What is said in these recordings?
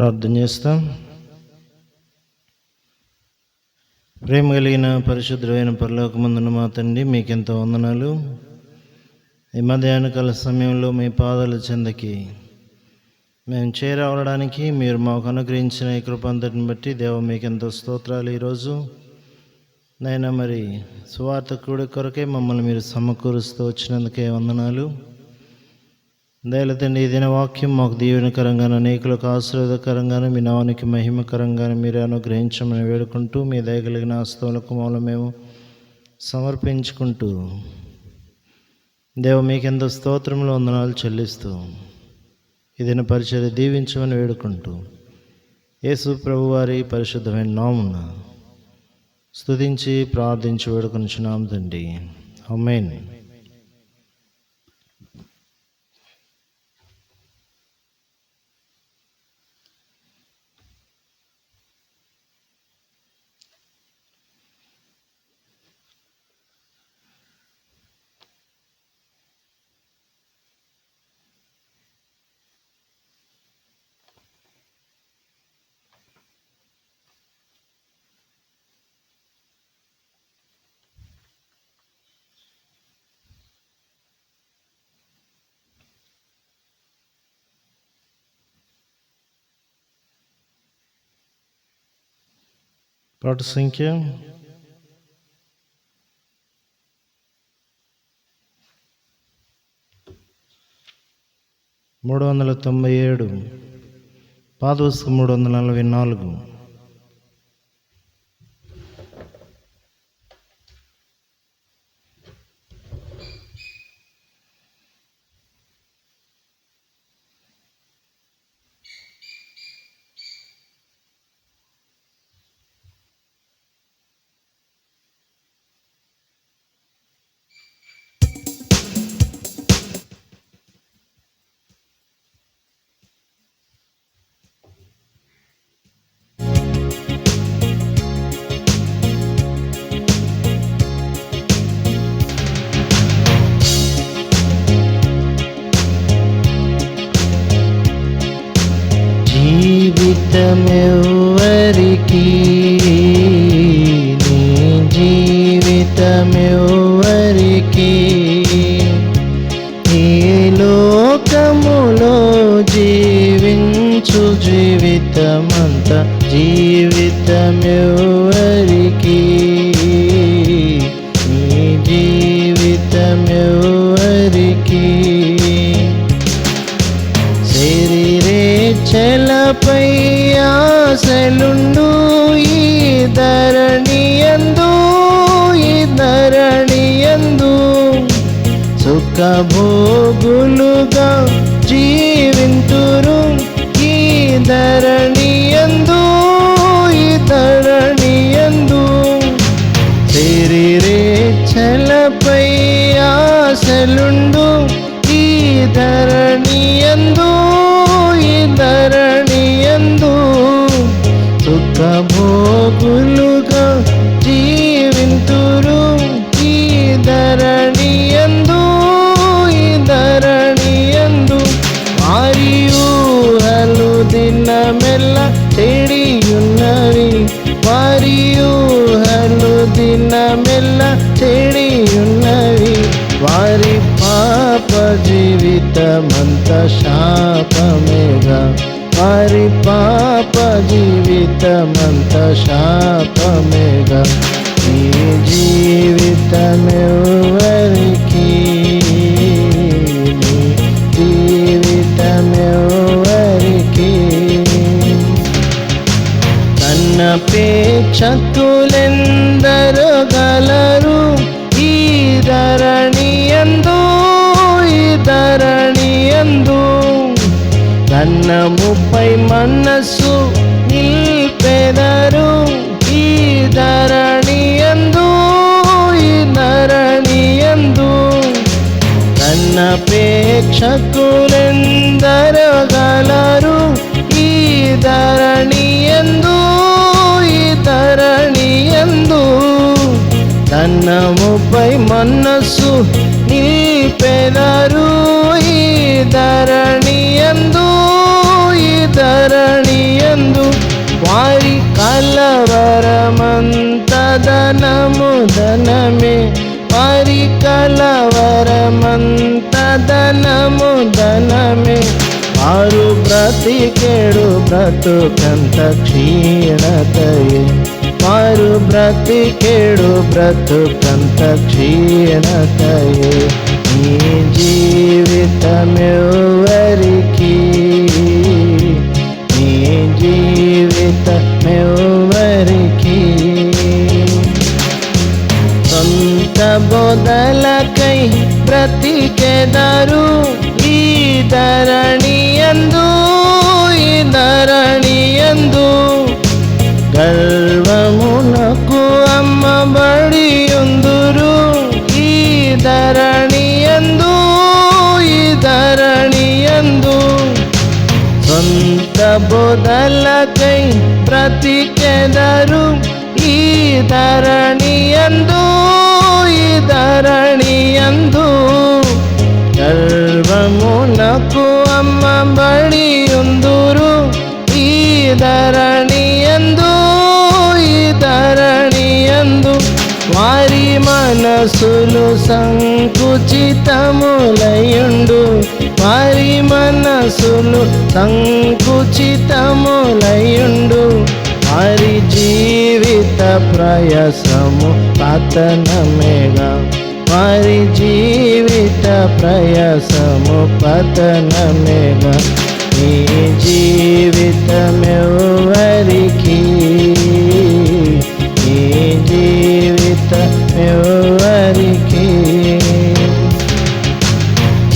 ప్రార్థన చేస్తాం. ప్రేమ కలిగిన పరిశుద్ధమైన పరలోకమందున మా తండ్రి, మీకెంతో వందనాలు. ఈ మధ్యాహ్నకాల సమయంలో మీ పాదాల చెందకి మేము చేరవడానికి మీరు మాకు అనుగ్రహించిన ఈ కృపంతటిని బట్టి దేవ మీకెంతో స్తోత్రాలు. ఈరోజు నైనా మరి సువార్త కూడి కొరకే మమ్మల్ని మీరు సమకూరుస్తూ వచ్చినందుకే వందనాలు. దయల తండ్రి, ఈ దిన వాక్యం మాకు దీవెనకరంగాను, అనేకులకు ఆశీర్వాదకరంగాను, మీ నామానికి మహిమకరంగాను మీరే అనుగ్రహించమని వేడుకుంటూ, మీ దయగలిగిన హస్తములకు మమ్మల్ని మేము సమర్పించుకుంటూ దేవ మీకెంతో స్తోత్రములు వందనాలు చెల్లిస్తూ ఈ దిన పరిచర్య దీవించమని వేడుకుంటూ యేసు ప్రభువారి పరిశుద్ధమైన నామమున స్తుతించి ప్రార్థించి వేడుకొనుచున్నాం తండ్రి, ఆమేన్. పాట సంఖ్య 397, పాదపుస్తకం 344. జీవితమెవ్వరికి, నీ జీవితమెవ్వరికి, ఈ లోకములో జీవించు జీవితమంత జీవితమెవ్వరికి, నీ జీవితమెవ్వరికి. శరీరేచ్ఛలపై ఆశలుండు ఈ ధరణియందు, ఈ ధరణియందు సుఖభోగులుగా జీవింతురు ఈ ధరణియందు, ఈ ధరణియందు. శరీరేచ్ఛలపై ఆశలుండు ఈ ధరణియందు, ఈ ధరణియందు సుఖభోగులుగా జీవింతురు ఈ ధరణియందు, ఈ ధరణియందు. వారి ఊహలు దినమెల్ల చెడియున్నవి, వారి ఊహలు దినమెల్ల చెడియున్నవి. వారి పాప జీవితమంత శాపమేగా, వారి పాప జీవితమంత శాపమేగా. ఈ జీవితమెవ్వరికి, నీ జీవితమెవ్వరికి. తన్నపేక్షకులెందరు గలరు ఈ ధరణియందు, ఈ ధరణియందు. ధనముపై మనస్సు నిల్పెదరు ఈ ధరణియందు, ఈ ధరణియందు. తన్నపేక్షకులెందరు గలరు ఈ ధరణియందు, ఈ ధరణియందు. ధనముపై మనస్సు నిల్పెదరు ఈ ధరణియందు, ఈ ధరణియందు. వారి కలవరమంత ధనము ధనమే, వారి కలవరమంత ధనము ధనమే. వారు బ్రతికేడు బ్రతుకంత క్షీణతయే, వారు బ్రతికేడు బ్రతుకంత క్షీణతయే. నీ జీవితమెవ్వరికి, నీ జీవితమెవ్వరికి. సొంత బోధలకై బ్రతికెదరు ఈ ధరణియందు, ఈ ధరణియందు. గర్వమునకు అమ్మబడియుందురు ఈ ధరణియందు, ఈ ధరణియందు. సొంత బోధలకై బ్రతికెదరు ఈ ధరణియందు, ఈ ధరణియందు. గర్వమునకు అమ్మబడియుందురు ఈ ధరణియందు, ఈ ధరణియందు. వారి మనసులు సంకుచితములయుండు, వారి మనసులు సంకుచితములయుండు. వారి జీవిత ప్రయాసము పతనమేగా, వారి జీవిత ప్రయాసము పతనమేగా. నీ జీవితమెవ్వరికి, నీ జీవితమెవ్వరికి.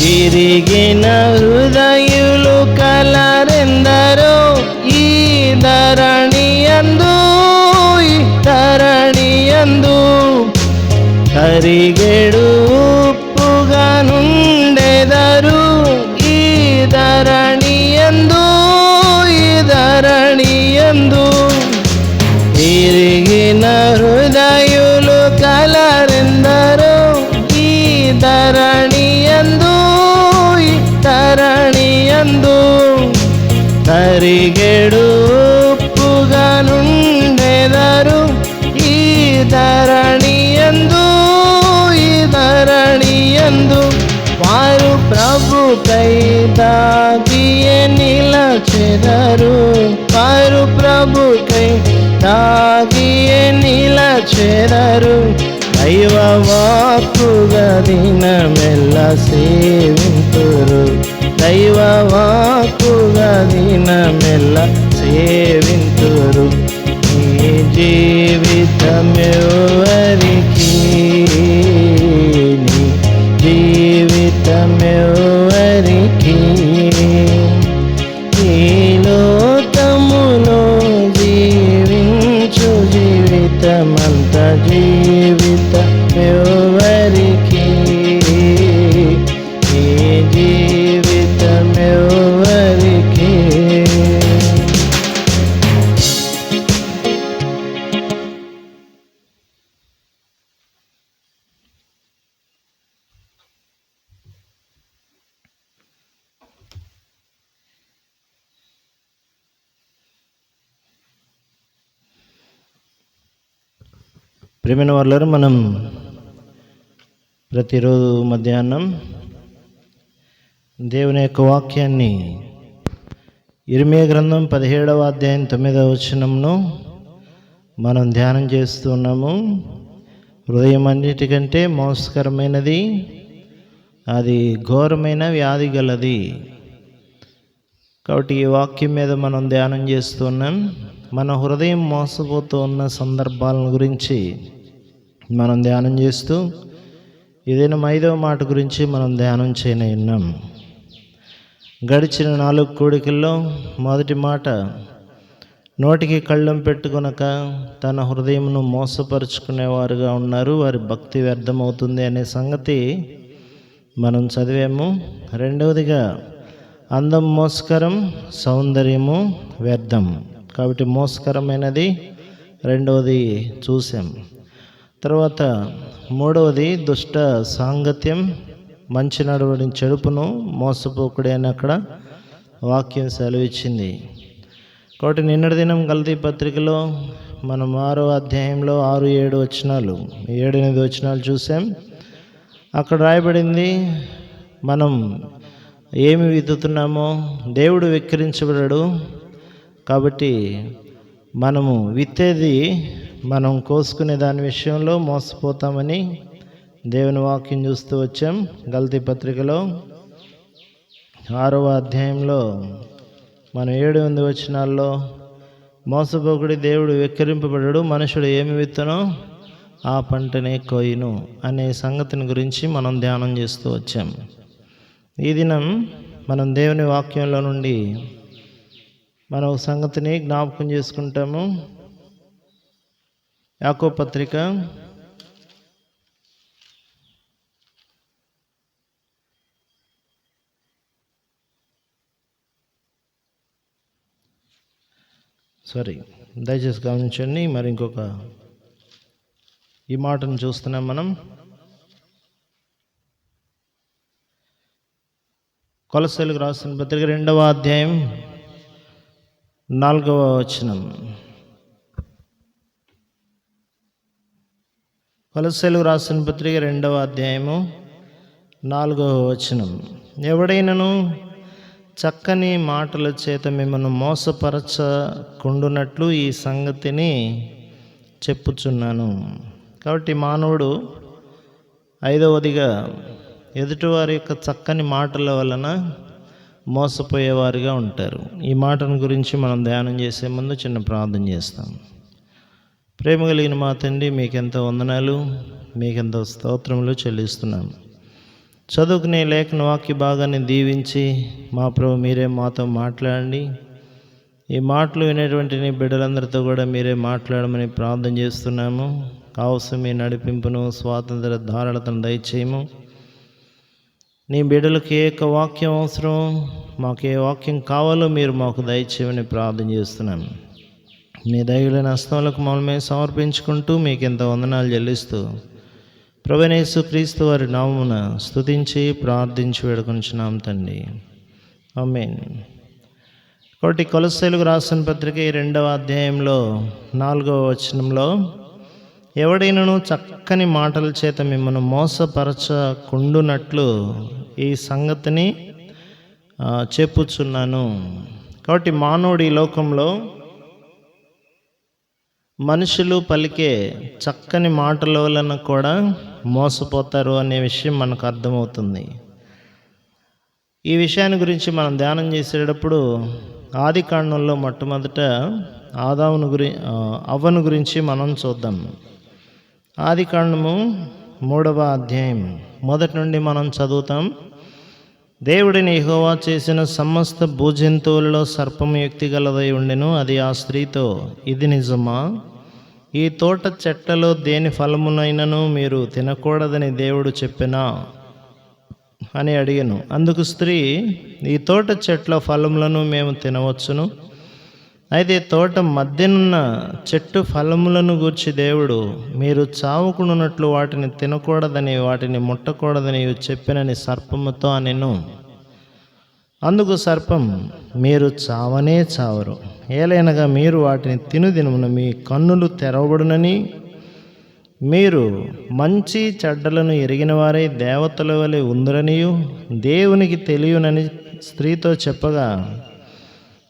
తిరిగిన హృదయులు కలరెందరో ఈ ధరణియందు, ఈ ధరణియందు. కరిగెడు ఉప్పుగా నుండెదరు ఈ ధరణియందు, ఈ ధరణియందు. తిరిగిన హృదయులు కలరెందరో ఈ ధరణియందు, ఈ ధరణియందు. కరిగెడు ఉప్పుగా నుండెదరు ఈ ధరణియందు, ఈ ధరణియందు. వారు ప్రభుకై దాగియే నిలచెదరు, వారు ప్రభుకై దాగియే నిలచెదరు. దైవ వాక్కుగా దినమెల్ల సేవింతురు, దైవ వాక్కుగా దినమెల్ల సేవింతురు. నీ జీవితమెవ్వరికి, నీ జీవితమెవ్వరికి. ఈ లోకములో జీవించు జీవితమంత జీవితమెవ్వరికి, ఈ జీవితమెవ్వరికి. ప్రియమైన వాళ్ళారు, మనం ప్రతిరోజు మధ్యాహ్నం దేవుని యొక్క వాక్యాన్ని ఇర్మియా గ్రంథం 17వ అధ్యాయం 9వ వచనంను మనం ధ్యానం చేస్తున్నాము. హృదయం అన్నిటికంటే మోసకరమైనది, అది ఘోరమైన వ్యాధి గలది. కాబట్టి ఈ వాక్యం మీద మనం ధ్యానం చేస్తున్నాం. మన హృదయం మోసపోతూ ఉన్న సందర్భాలను గురించి మనం ధ్యానం చేస్తూ ఇదేనా 5వ మాట గురించి మనం ధ్యానం చేయనున్నాం. గడిచిన 4 కూడికల్లో మొదటి మాట, నోటికి కళ్ళెం పెట్టుకొనక తన హృదయమును మోసపరుచుకునేవారుగా ఉన్నారు, వారి భక్తి వ్యర్థమవుతుంది అనే సంగతి మనం చదివాము. రెండవదిగా, అందం మోసకరం, సౌందర్యము వ్యర్థం. కాబట్టి మోసకరమైనది రెండవది చూసాం. తర్వాత మూడవది, దుష్ట సాంగత్యం మంచి నడవడిని చెడుపును, మోసపోకుడే అని అక్కడ వాక్యం సెలవిచ్చింది. కాబట్టి నిన్నటి దినం గలతీ పత్రికలో మనం 6వ అధ్యాయంలో 6-7 వచనాలు 7-8 వచనాలు చూసాం. అక్కడ రాయబడింది, మనం ఏమి విత్తుతున్నామో దేవుడు వెక్కిరించబడడు. కాబట్టి మనము విత్తేది మనం కోసుకునే దాని విషయంలో మోసపోతామని దేవుని వాక్యం చూస్తూ వచ్చాం. గలతీ పత్రికలో 6వ అధ్యాయంలో మనం 7-8 వచనాల్లో మోసపోకుడి, దేవుడు వెక్కిరింపబడడు, మనుషుడు ఏమి విత్తనో ఆ పంటనే కోయును అనే సంగతిని గురించి మనం ధ్యానం చేస్తూ వచ్చాం. ఈ దినం మనం దేవుని వాక్యంలో నుండి మనం ఒక సంగతిని జ్ఞాపకం చేసుకుంటాము. యాకోబు పత్రిక '. దయచేసి గమనించండి. మరి ఇంకొక ఈ మాటను చూస్తున్నాం మనం. కొలస్సీలకు రాసిన పత్రిక 2వ అధ్యాయం 4వ వచనం. కొలస్సీలకు రాసిన పత్రిక 2వ అధ్యాయము 4వ వచనం. ఎవడైనను చక్కని మాటల చేత మిమ్మల్ని మోసపరచకుండునట్లు ఈ సంగతిని చెప్పుచున్నాను. కాబట్టి మానవుడు 5వదిగా ఎదుటివారి యొక్క చక్కని మాటల వలన మోసపోయేవారుగా ఉంటారు. ఈ మాటను గురించి మనం ధ్యానం చేసే ముందు చిన్న ప్రార్థన చేస్తాం. ప్రేమ కలిగిన మా తండ్రి, మీకెంతో వందనాలు, మీకెంతో స్తోత్రములు చెల్లిస్తున్నాం. చదువుకునే లేఖన వాక్య భాగాన్ని దీవించి మా ప్రభు మీరే మాతో మాట్లాడండి. ఈ మాటలు వినేటువంటి నీ బిడ్డలందరితో కూడా మీరే మాట్లాడమని ప్రార్థన చేస్తున్నాము. కావలసిన మీ నడిపింపును, స్వాతంత్ర ధారణతను దయచేయము. నీ బిడ్డలకు ఏ యొక్క వాక్యం అవసరం, మాకు ఏ వాక్యం కావాలో మీరు మాకు దయచేయమని ప్రార్థన చేస్తున్నాము. మీ దయగలిగిన హస్తములకు మమ్మల్ని సమర్పించుకుంటూ మీకు ఎంత వందనాలు చెల్లిస్తూ ప్రభువైన యేసు క్రీస్తు వారి నామమున స్తుతించి ప్రార్థించి వేడుకొంచున్నాం తండ్రి, ఆమేన్. కాబట్టి కొలస్సీలకు రాసిన పత్రిక 2వ అధ్యాయంలో 4వ వచనంలో, ఎవడైనను చక్కని మాటల చేత మిమ్మల్ని మోసపరచకుండునట్లు ఈ సంగతిని చెప్పుచున్నాను. కాబట్టి మానవుడు ఈ లోకంలో మనుషులు పలికే చక్కని మాటల వలన కూడా మోసపోతారు అనే విషయం మనకు అర్థమవుతుంది. ఈ విషయాన్ని గురించి మనం ధ్యానం చేసేటప్పుడు ఆదికాండంలో మొట్టమొదట అవ్వను గురించి మనం చూద్దాం. ఆదికాండము 3వ అధ్యాయం మొదటి నుండి మనం చదువుతాం. దేవుడిని యెహోవా చేసిన సమస్త భూజంతువులలో సర్పము యుక్తి గలదై ఉండెను. అది ఆ స్త్రీతో, ఇది నిజమా? ఈ తోట చెట్లలో దేని ఫలమునైనను మీరు తినకూడదని దేవుడు చెప్పెనా అని అడిగెను. అందుకు స్త్రీ, ఈ తోట చెట్ల ఫలములను మేము తినవచ్చును. అయితే తోట మధ్యనున్న చెట్టు ఫలములను గూర్చి దేవుడు మీరు చావకుండునట్లు వాటిని తినకూడదని, వాటిని ముట్టకూడదని చెప్పినని సర్పముతో అనెను. అందుకు సర్పం, మీరు చావనే చావరు, ఏలైనగా మీరు వాటిని తినుదినమున మీ కన్నులు తెరవబడునని, మీరు మంచి చెడ్డలను ఎరిగిన వారై దేవతల వలె ఉందురనియు దేవునికి తెలియనని స్త్రీతో చెప్పగా,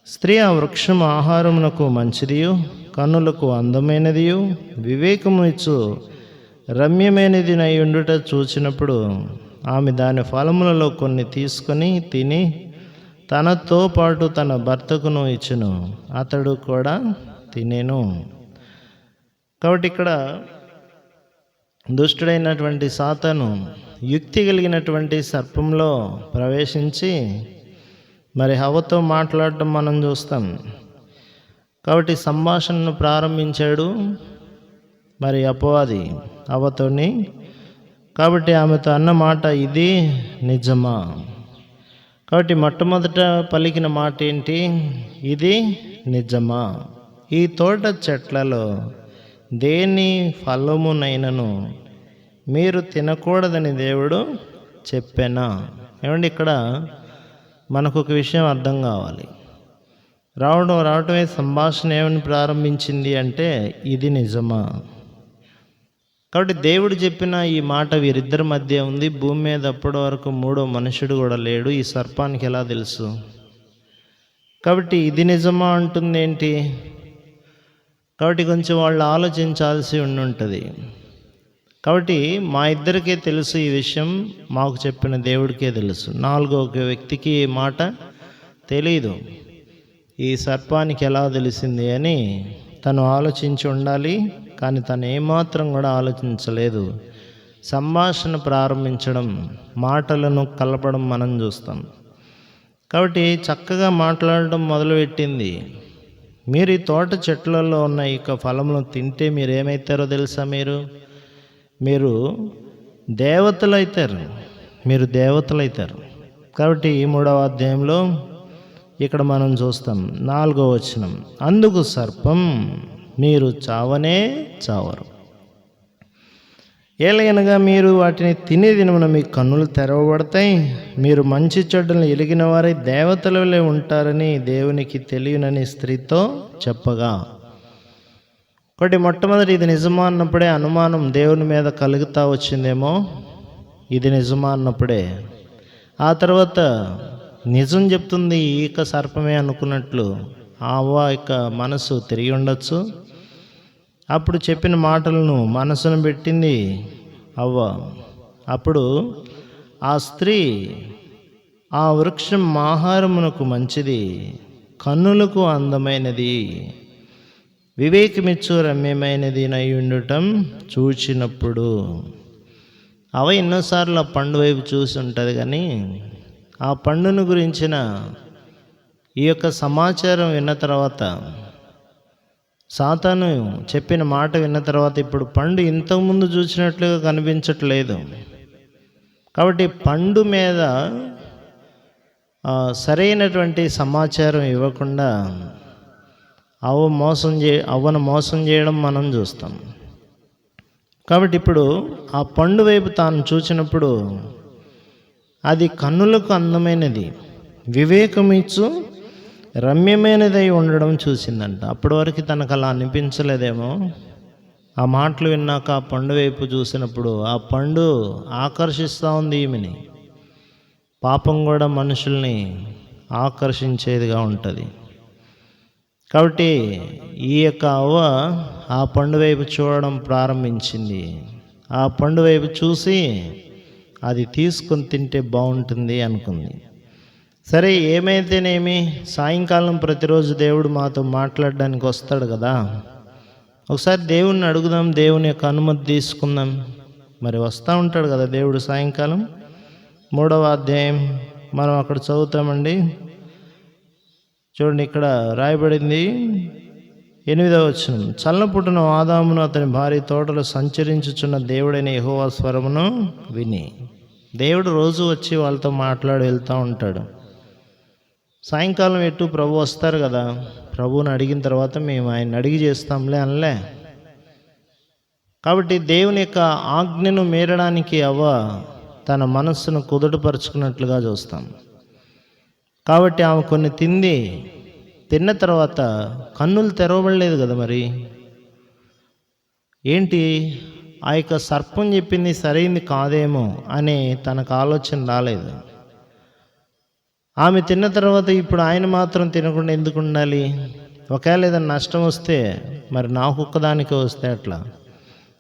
స్త్రీ ఆ వృక్షం ఆహారమునకు మంచిదియు కన్నులకు అందమైనదియు వివేకము ఇచ్చు రమ్యమైనది నయ్యుండుట చూచినప్పుడు ఆమె దాని ఫలములలో కొన్ని తీసుకొని తిని తనతో పాటు తన భర్తకును ఇచ్చెను. అతడు కూడా తినెను. కాబట్టి ఇక్కడ దుష్టుడైనటువంటి సాతాను యుక్తి కలిగినటువంటి సర్పంలో ప్రవేశించి మరి హవ్వతో మాట్లాడటం మనం చూస్తాం. కాబట్టి సంభాషణను ప్రారంభించాడు మరి అపవాది హవ్వతోని. కాబట్టి ఆమెతో అన్న మాట, ఇది నిజమా? కాబట్టి మొట్టమొదట పలికిన మాట ఏంటి? ఇది నిజమా? ఈ తోట చెట్లలో దేని ఫలమునైనను మీరు తినకూడదని దేవుడు చెప్పెనా? ఏమండి, ఇక్కడ మనకు ఒక విషయం అర్థం కావాలి. రావటమే సంభాషణ ఏమని ప్రారంభించింది అంటే, ఇది నిజమా? కాబట్టి దేవుడు చెప్పిన ఈ మాట వీరిద్దరి మధ్య ఉంది. భూమి మీద అప్పటి వరకు మూడో మనుషుడు కూడా లేడు. ఈ సర్పానికి ఎలా తెలుసు? కాబట్టి ఇది నిజమా అంటుంది ఏంటి? కాబట్టి కొంచెం వాళ్ళు ఆలోచించాల్సి ఉంటుంది. కాబట్టి మా ఇద్దరికే తెలుసు ఈ విషయం, మాకు చెప్పిన దేవుడికే తెలుసు. నాలుగో ఒక వ్యక్తికి ఈ మాట తెలీదు. ఈ సర్పానికి ఎలా తెలిసింది అని తను ఆలోచించి ఉండాలి, కానీ తను ఏమాత్రం కూడా ఆలోచించలేదు. సంభాషణ ప్రారంభించడం, మాటలను కలపడం మనం చూస్తాం. కాబట్టి చక్కగా మాట్లాడడం మొదలుపెట్టింది. మీరు ఈ తోట చెట్లలో ఉన్న ఈ ఫలములను తింటే మీరు ఏమవుతారో తెలుసా? మీరు దేవతలైతారు. కాబట్టి ఈ 3వ అధ్యాయంలో ఇక్కడ మనం చూస్తాం 4వ వచనం, అందుకు సర్పం, మీరు చావనే చావరు, ఏలయనగా మీరు వాటిని తినే దినమున మీ కన్నులు తెరవబడతాయి, మీరు మంచి చెడ్డలను ఎరిగిన వారై దేవతలవలే ఉంటారని దేవునికి తెలియనని స్త్రీతో చెప్పగా. ఒకటి మొట్టమొదటి ఇది నిజమా అన్నప్పుడే అనుమానం దేవుని మీద కలుగుతూ వచ్చిందేమో. ఇది నిజమా అన్నప్పుడే ఆ తర్వాత నిజం చెప్తుంది. ఈక సర్పమే అనుకున్నట్లు అవ్వ ఇక మనసు తిరిగి ఉండొచ్చు. అప్పుడు చెప్పిన మాటలను మనసును పెట్టింది అవ్వ. అప్పుడు ఆ స్త్రీ, ఆ వృక్షం ఆహారమునకు మంచిది, కన్నులకు అందమైనది, వివేకమిచ్చు రమ్యమైనది నై ఉండటం చూచినప్పుడు. అవ ఎన్నోసార్లు ఆ పండు వైపు చూసి ఉంటుంది, కానీ ఆ పండును గురించిన ఈ యొక్క సమాచారం విన్న తర్వాత, సాతాను చెప్పిన మాట విన్న తర్వాత ఇప్పుడు పండు ఇంతకుముందు చూసినట్లుగా కనిపించట్లేదు. కాబట్టి పండు మీద సరైనటువంటి సమాచారం ఇవ్వకుండా అవ్వను మోసం చేయడం మనం చూస్తాం. కాబట్టి ఇప్పుడు ఆ పండు వైపు తాను చూసినప్పుడు అది కన్నులకు అందమైనది, వివేకమిచ్చు రమ్యమైనదై ఉండడం చూసిందంట. అప్పటి వరకు తనకు అలా అనిపించలేదేమో. ఆ మాటలు విన్నాక ఆ పండు వైపు చూసినప్పుడు ఆ పండు ఆకర్షిస్తూ ఉంది ఈమెని. పాపం కూడా మనుషుల్ని ఆకర్షించేదిగా ఉంటుంది. కాబట్టి ఈ యొక్క అవ్వ ఆ పండు వైపు చూడడం ప్రారంభించింది. ఆ పండు వైపు చూసి అది తీసుకొని తింటే బాగుంటుంది అనుకుంది. సరే, ఏమైతేనేమి, సాయంకాలం ప్రతిరోజు దేవుడు మాతో మాట్లాడడానికి వస్తాడు కదా, ఒకసారి దేవుణ్ణి అడుగుదాం, దేవుని యొక్క అనుమతి తీసుకుందాం. మరి వస్తూ ఉంటాడు కదా దేవుడు సాయంకాలం. 3వ అధ్యాయం మనం అక్కడ చదువుతామండి. చూడండి, ఇక్కడ రాయబడింది 8వ వచనం, చల్లపుట్టున ఆదామును అతని భార్య తోటలో సంచరించుచున్న దేవుడైన యెహోవా స్వరమును విని. దేవుడు రోజు వచ్చి వాళ్ళతో మాట్లాడి వెళ్తూ ఉంటాడు. సాయంకాలం ఎటు ప్రభు వస్తారు కదా, ప్రభువుని అడిగిన తర్వాత మేము ఆయన అడిగి చేస్తాంలే అనలే. కాబట్టి దేవుని యొక్క ఆజ్ఞను మీరడానికి అవ్వ తన మనస్సును కుదుటపరుచుకున్నట్లుగా చూస్తాం. కాబట్టి ఆమె కొన్ని తిన్న తర్వాత కన్నులు తెరవబడలేదు కదా. మరి ఏంటి, ఆ యొక్క సర్పం చెప్పింది సరైంది కాదేమో అని తనకు ఆలోచన రాలేదు. ఆమె తిన్న తర్వాత ఇప్పుడు ఆయన మాత్రం తినకుండా ఎందుకు ఉండాలి? ఒకవేళ ఏదైనా నష్టం వస్తే మరి నాకు ఒక్కదానికే వస్తే అట్లా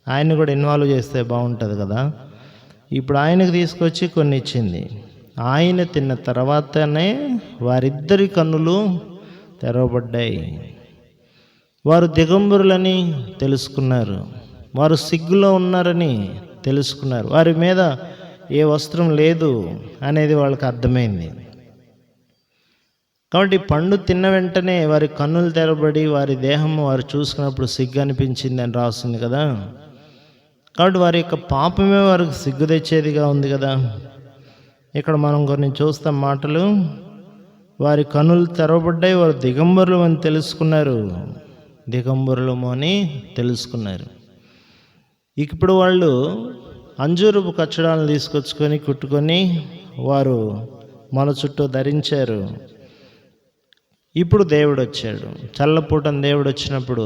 ఆయన్ని కూడా ఇన్వాల్వ్ చేస్తే బాగుంటుంది కదా. ఇప్పుడు ఆయనకు తీసుకొచ్చి కొన్ని ఇచ్చింది. ఆయన తిన్న తర్వాతనే వారిద్దరి కన్నులు తెరవబడ్డాయి. వారు దిగంబరులని తెలుసుకున్నారు, వారు సిగ్గులో ఉన్నారని తెలుసుకున్నారు, వారి మీద ఏ వస్త్రం లేదు అనేది వాళ్ళకి అర్థమైంది. కాబట్టి పండు తిన్న వెంటనే వారి కన్నులు తెరబడి వారి దేహం వారు చూసుకున్నప్పుడు సిగ్గు అనిపించింది అని రాస్తుంది కదా. కాబట్టి వారి యొక్క పాపమే వారికి సిగ్గు తెచ్చేదిగా ఉంది కదా. ఇక్కడ మనం కొన్ని చూస్తాం మాటలు. వారి కన్నులు తెరవబడ్డాయి, వారు దిగంబరులు అని తెలుసుకున్నారు, దిగంబరులము అని తెలుసుకున్నారు. ఇప్పుడు వాళ్ళు అంజూరపు కచ్చడాలను తీసుకొచ్చుకొని కుట్టుకొని వారు మన చుట్టూ ధరించారు. ఇప్పుడు దేవుడు వచ్చాడు. చల్లపూటన దేవుడు వచ్చినప్పుడు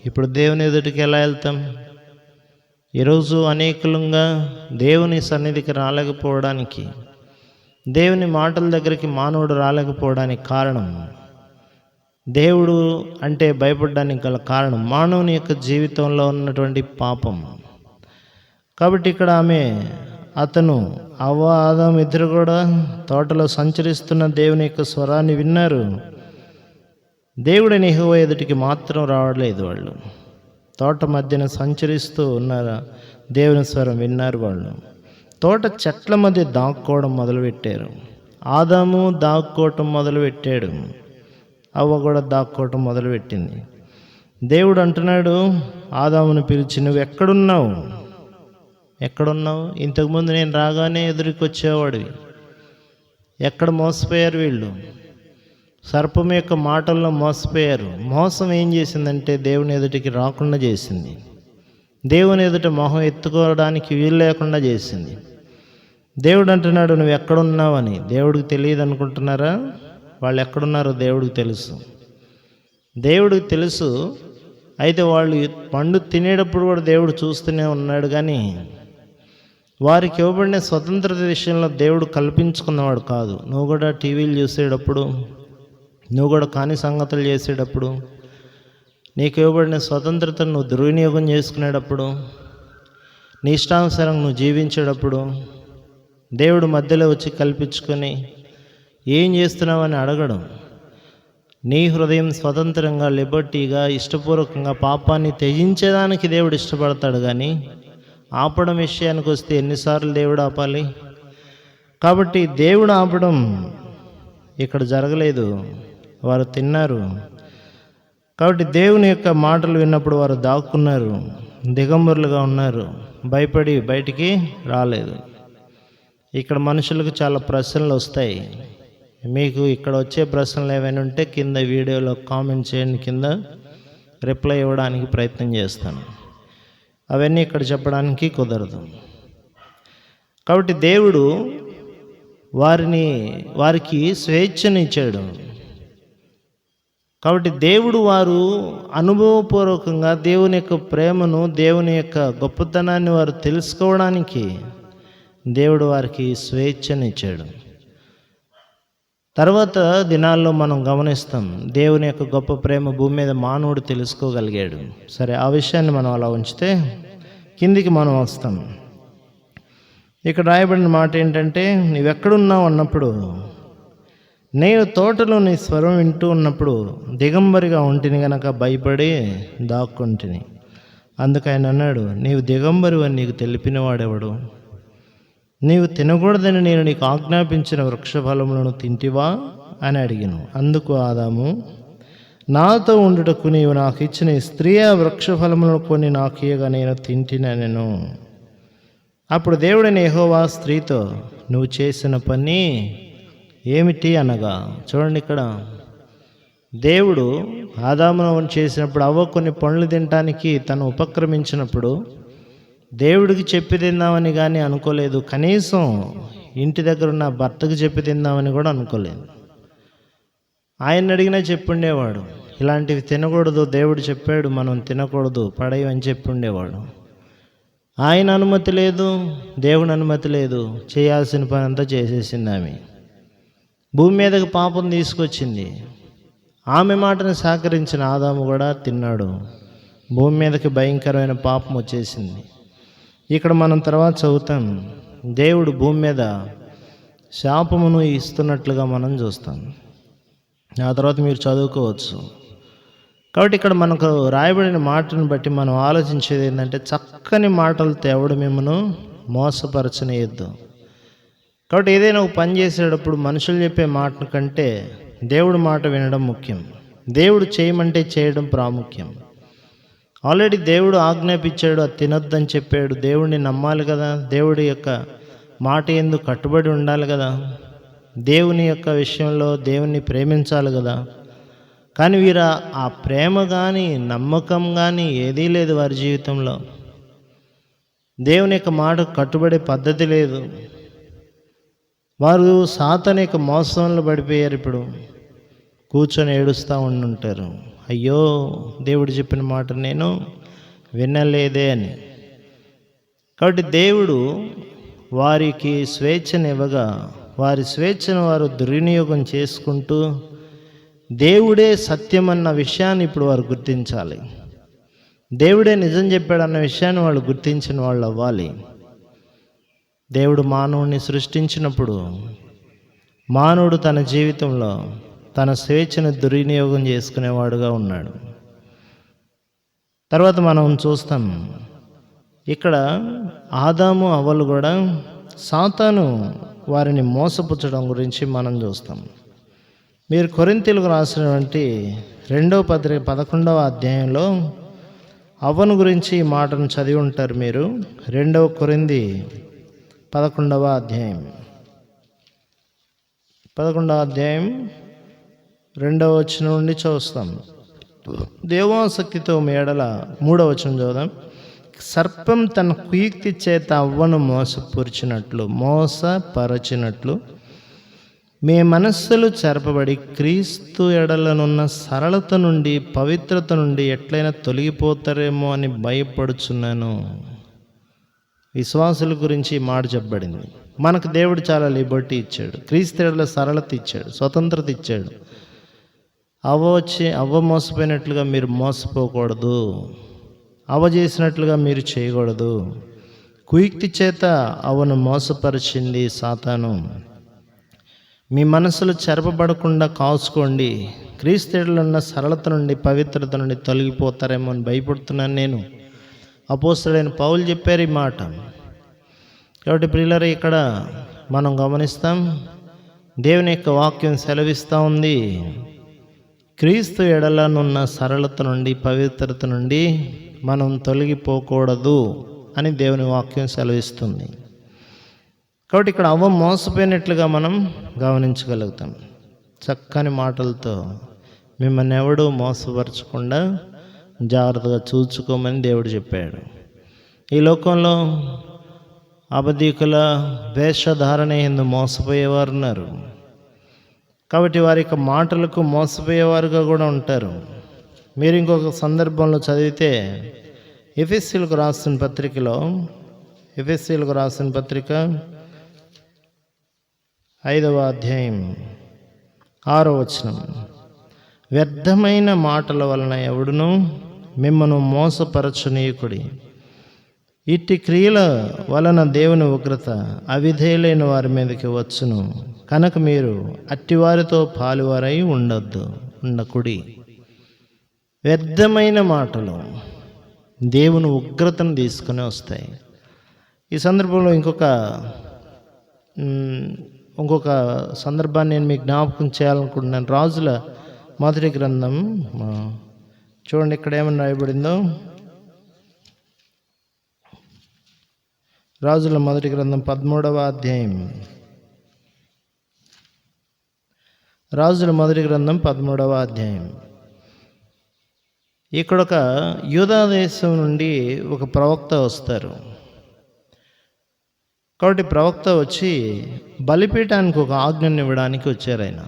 ఇప్పుడు దేవుని ఎదుటికి ఎలా వెళ్తాం? ఈరోజు అనేకులంగా దేవుని సన్నిధికి రాలేకపోవడానికి, దేవుని మాటల దగ్గరికి మానవుడు రాలేకపోవడానికి కారణం, దేవుడు అంటే భయపడడానికి గల కారణం మానవుని యొక్క జీవితంలో ఉన్నటువంటి పాపం. కాబట్టి ఇక్కడ అతను అవ్వ ఆదాము ఇద్దరు కూడా తోటలో సంచరిస్తున్న దేవుని యొక్క స్వరాన్ని విన్నారు. దేవుడిని యెహోవా ఎదుటికి మాత్రం రావట్లేదు. వాళ్ళు తోట మధ్యన సంచరిస్తూ ఉన్నారు, దేవుని స్వరం విన్నారు. వాళ్ళు తోట చెట్ల మధ్య దాక్కోవడం మొదలుపెట్టారు. ఆదాము దాక్కోవటం మొదలుపెట్టాడు, అవ్వ కూడా దాక్కోవటం మొదలుపెట్టింది. దేవుడు అంటున్నాడు ఆదామును పిలిచి, నువ్వు ఎక్కడున్నావు? ఇంతకుముందు నేను రాగానే ఎదురికి వచ్చేవాడివి. ఎక్కడ మోసపోయారు వీళ్ళు? సర్పం యొక్క మాటల్లో మోసపోయారు. మోసం ఏం చేసిందంటే దేవుని ఎదుటికి రాకుండా చేసింది, దేవుని ఎదుట మొహం ఎత్తుకోవడానికి వీలు లేకుండా చేసింది. దేవుడు అంటున్నాడు నువ్వు ఎక్కడున్నావని. దేవుడికి తెలియదు అనుకుంటున్నారా? వాళ్ళు ఎక్కడున్నారో దేవుడికి తెలుసు. దేవుడికి తెలుసు. అయితే వాళ్ళు పండు తినేటప్పుడు కూడా దేవుడు చూస్తూనే ఉన్నాడు. కానీ వారికి ఇవ్వబడిన స్వతంత్రత విషయంలో దేవుడు కల్పించుకున్నవాడు కాదు. నువ్వు కూడా టీవీలు చూసేటప్పుడు, నువ్వు కూడా కాని సంగతులు చేసేటప్పుడు, నీకు ఇవ్వబడిన స్వతంత్రతను నువ్వు దుర్వినియోగం చేసుకునేటప్పుడు, నీ ఇష్టానుసారం నువ్వు జీవించేటప్పుడు దేవుడు మధ్యలో వచ్చి కల్పించుకొని ఏం చేస్తున్నావని అడగడం. నీ హృదయం స్వతంత్రంగా, లిబర్టీగా, ఇష్టపూర్వకంగా పాపాన్ని త్యజించేదానికి దేవుడు ఇష్టపడతాడు. కానీ ఆపడం విషయానికి వస్తే ఎన్నిసార్లు దేవుడు ఆపాలి? కాబట్టి దేవుడు ఆపడం ఇక్కడ జరగలేదు. వారు తిన్నారు. కాబట్టి దేవుని యొక్క మాటలు విన్నప్పుడు వారు దాక్కున్నారు, దిగంబరులుగా ఉన్నారు, భయపడి బయటికి రాలేదు. ఇక్కడ మనుషులకు చాలా ప్రశ్నలు వస్తాయి. మీకు ఇక్కడ వచ్చే ప్రశ్నలు ఏమైనా ఉంటే కింద వీడియోలో కామెంట్ చేయండి, కింద రిప్లై ఇవ్వడానికి ప్రయత్నం చేస్తాను. అవన్నీ ఇక్కడ చెప్పడానికి కుదరదు. కాబట్టి దేవుడు వారికి స్వేచ్ఛనిచ్చాడు. కాబట్టి దేవుడు వారు అనుభవపూర్వకంగా దేవుని యొక్క ప్రేమను, దేవుని యొక్క గొప్పతనాన్ని వారు తెలుసుకోవడానికి దేవుడు వారికి స్వేచ్ఛనిచ్చాడు. తర్వాత దినాల్లో మనం గమనిస్తాం దేవుని యొక్క గొప్ప ప్రేమ భూమి మీద మానవుడు తెలుసుకోగలిగాడు. సరే, ఆ విషయాన్ని మనం అలా ఉంచితే కిందికి మనం వస్తాం. ఇక్కడ రాయబడిన మాట ఏంటంటే, నీవెక్కడున్నావు అన్నప్పుడు, నేను తోటలో నీ స్వరం వింటూ ఉన్నప్పుడు దిగంబరిగా ఉంటిని గనక భయపడి దాక్కుంటిని. అందుకు ఆయన అన్నాడు, నీవు దిగంబరి అని నీకు తెలిపిన వాడెవడు? నీవు తినకూడదని నేను నీకు ఆజ్ఞాపించిన వృక్షఫలములను తింటివా అని అడిగాను. అందుకు ఆదాము, నాతో ఉండుటకు నీవు నాకు ఇచ్చిన స్త్రీ ఆ వృక్షఫలములను కొన్ని నాకు ఇయ్యగా నేను తింటినెను. అప్పుడు దేవుడైన యెహోవా స్త్రీతో, నువ్వు చేసిన పని ఏమిటి అనగా, చూడండి ఇక్కడ దేవుడు ఆదామును చేసినప్పుడు అవ్వ కొన్ని పండ్లు తినటానికి తను ఉపక్రమించినప్పుడు దేవుడికి చెప్పి తిందామని కానీ అనుకోలేదు. కనీసం ఇంటి దగ్గర ఉన్న భర్తకు చెప్పి తిందామని కూడా అనుకోలేదు. ఆయన అడిగినా చెప్పుండేవాడు, ఇలాంటివి తినకూడదు, దేవుడు చెప్పాడు మనం తినకూడదు, పడేయని చెప్పుండేవాడు. ఆయన అనుమతి లేదు, దేవుని అనుమతి లేదు. చేయాల్సిన పని అంతా చేసేసింది ఆమె. భూమి మీదకి పాపం తీసుకొచ్చింది. ఆమె మాటను సహకరించిన ఆదాము కూడా తిన్నాడు. భూమి మీదకి భయంకరమైన పాపం వచ్చేసింది. ఇక్కడ మనం తర్వాత చదువుతాం, దేవుడు భూమి మీద శాపమును ఇస్తున్నట్లుగా మనం చూస్తాం. ఆ తర్వాత మీరు చదువుకోవచ్చు. కాబట్టి ఇక్కడ మనకు రాయబడిన మాటను బట్టి మనం ఆలోచించేది ఏంటంటే, చక్కని మాటలు తేవడం మిమ్మను మోసపరచనియద్దు. కాబట్టి ఏదైనా ఒక పని చేసేటప్పుడు మనుషులు చెప్పే మాట కంటే దేవుడి మాట వినడం ముఖ్యం. దేవుడు చేయమంటే చేయడం ప్రాముఖ్యం. ఆల్రెడీ దేవుడు ఆజ్ఞాపించాడు, అది తినొద్దని చెప్పాడు. దేవుడిని నమ్మాలి కదా, దేవుడి యొక్క మాట యందు కట్టుబడి ఉండాలి కదా, దేవుని యొక్క విషయంలో దేవుణ్ణి ప్రేమించాలి కదా. కానీ వీరు ఆ ప్రేమ కానీ నమ్మకం కానీ ఏదీ లేదు వారి జీవితంలో. దేవుని యొక్క మాటకు కట్టుబడే పద్ధతి లేదు. వారు సాతాను యొక్క మోసంలో పడిపోయారు. ఇప్పుడు కూర్చొని ఏడుస్తూ ఉండుంటారు, అయ్యో దేవుడు చెప్పిన మాట నేను వినలేదే అని. కాబట్టి దేవుడు వారికి స్వేచ్ఛనివ్వగా వారి స్వేచ్ఛను వారు దుర్వినియోగం చేసుకుంటూ దేవుడే సత్యం అన్న విషయాన్ని ఇప్పుడు వారు గుర్తించాలి. దేవుడే నిజం చెప్పాడన్న విషయాన్ని వాళ్ళు గుర్తించిన వాళ్ళు అవ్వాలి. దేవుడు మానవుడిని సృష్టించినప్పుడు మానవుడు తన జీవితంలో తన స్వేచ్ఛను దుర్వినియోగం చేసుకునేవాడుగా ఉన్నాడు. తర్వాత మనం చూస్తాం, ఇక్కడ ఆదాము అవ్వలు కూడా సాతాను వారిని మోసపుచ్చడం గురించి మనం చూస్తాం. మీరు కొరింథీయులకు రాసినటువంటి 2వ పత్రిక 11వ అధ్యాయంలో అవ్వను గురించి ఈ మాటను చదివి ఉంటారు మీరు. 2 కొరింథీ 11వ అధ్యాయం 2వ వచనం నుండి చూస్తాం. దేవాసక్తితో మీ ఎడల 3వ వచనం చూద్దాం. సర్పం తన కుయుక్తి చేత అవ్వను మోసపరచినట్లు మీ మనస్సులు చెరపబడి క్రీస్తు ఎడలనున్న సరళత నుండి పవిత్రత నుండి ఎట్లయినా తొలగిపోతారేమో అని భయపడుచున్నాను. విశ్వాసుల గురించి ఈ మాట చెప్పబడింది. మనకు దేవుడు చాలా లిబర్టీ ఇచ్చాడు, క్రీస్తు ఎడల సరళత ఇచ్చాడు, స్వతంత్రత ఇచ్చాడు. అవ్వ మోసపోయినట్లుగా మీరు మోసపోకూడదు, అవ్వ చేసినట్లుగా మీరు చేయకూడదు. కుయుక్తి చేత అవ్వను మోసపరిచింది సాతాను. మీ మనసులు చెరపబడకుండా కాసుకోండి, క్రీస్తులో ఉన్న సరళత నుండి పవిత్రత నుండి తొలగిపోతారేమో అని భయపడుతున్నాను నేను. అపోస్తలుడైన పౌలు చెప్పారు ఈ మాట. కాబట్టి ప్రియులారా, ఇక్కడ మనం గమనిస్తాం, దేవుని యొక్క వాక్యం సెలవిస్తూ ఉంది, క్రీస్తు ఎడలనున్న సరళత నుండి పవిత్రత నుండి మనం తొలగిపోకూడదు అని దేవుని వాక్యం సెలవిస్తుంది. కాబట్టి ఇక్కడ అవ్వ మోసపోయినట్లుగా మనం గమనించగలుగుతాం. చక్కని మాటలతో మిమ్మల్ని ఎవడూ మోసపరచకుండా జాగ్రత్తగా చూసుకోమని దేవుడు చెప్పాడు. ఈ లోకంలో అబద్ధీకుల వేషధారణ ఎందు మోసపోయేవారు ఉన్నారు. కాబట్టి వారి యొక్క మాటలకు మోసపోయేవారుగా కూడా ఉంటారు. మీరు ఇంకొక సందర్భంలో చదివితే ఎఫెసీయులకు రాసిన పత్రిక 5వ అధ్యాయం 6వ వచనం, వ్యర్థమైన మాటల వలన ఎవడును మిమ్మను మోసపరచనీయకుడి, ఇట్టి క్రియల వలన దేవుని ఉగ్రత అవిధేయులైన వారి మీదకి వచ్చును, కనుక మీరు అట్టివారితో పాలువారై ఉండకుడి. వ్యర్థమైన మాటలు దేవుని ఉగ్రతను తీసుకుని వస్తాయి. ఈ సందర్భంలో ఇంకొక సందర్భాన్ని నేను మీకు జ్ఞాపకం చేయాలనుకుంటున్నాను. రాజుల మొదటి గ్రంథం చూడండి, ఇక్కడ ఏమని రాయబడిందో. రాజుల మొదటి గ్రంథం 13వ అధ్యాయం. రాజుల మొదటి గ్రంథం 13వ అధ్యాయం. ఇక్కడ ఒక యూదా దేశం నుండి ఒక ప్రవక్త వస్తారు. కాబట్టి ప్రవక్త వచ్చి బలిపీఠానికి ఒక ఆజ్ఞను ఇవ్వడానికి వచ్చారు. ఆయన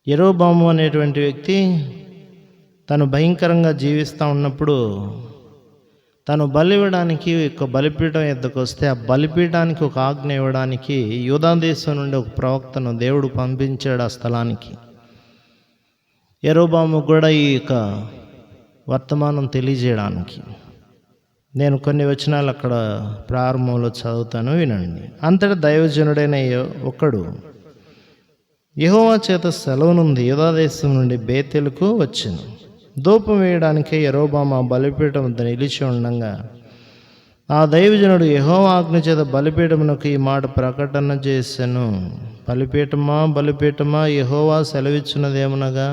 యెరోబాము అనేటువంటి వ్యక్తి తను భయంకరంగా జీవిస్తూ ఉన్నప్పుడు తను బలి ఇవ్వడానికి ఒక బలిపీఠం ఎద్దకు వస్తే ఆ బలిపీఠానికి ఒక ఆజ్ఞ ఇవ్వడానికి యూదా దేశం నుండి ఒక ప్రవక్తను దేవుడు పంపించాడు ఆ స్థలానికి. యెరోబాము కూడా ఈ యొక్క వర్తమానం తెలియజేయడానికి. నేను కొన్ని వచనాలు అక్కడ ప్రారంభంలో చదువుతాను, వినండి. అంతటా దైవజనుడైన ఒకడు యెహోవా చేత సెలవునుంది యూదా దేశం నుండి బేతేలుకు వచ్చెను. ధూపం వేయడానికి యెరోబాము బలిపీఠం వద్ద నిలిచి ఉండగా ఆ దైవజనుడు యెహోవా ఆజ్ఞ చేత బలిపీఠమునకు ఈ మాట ప్రకటన చేసెను. బలిపీఠమా, యెహోవా సెలవిచ్చినదేమనగా,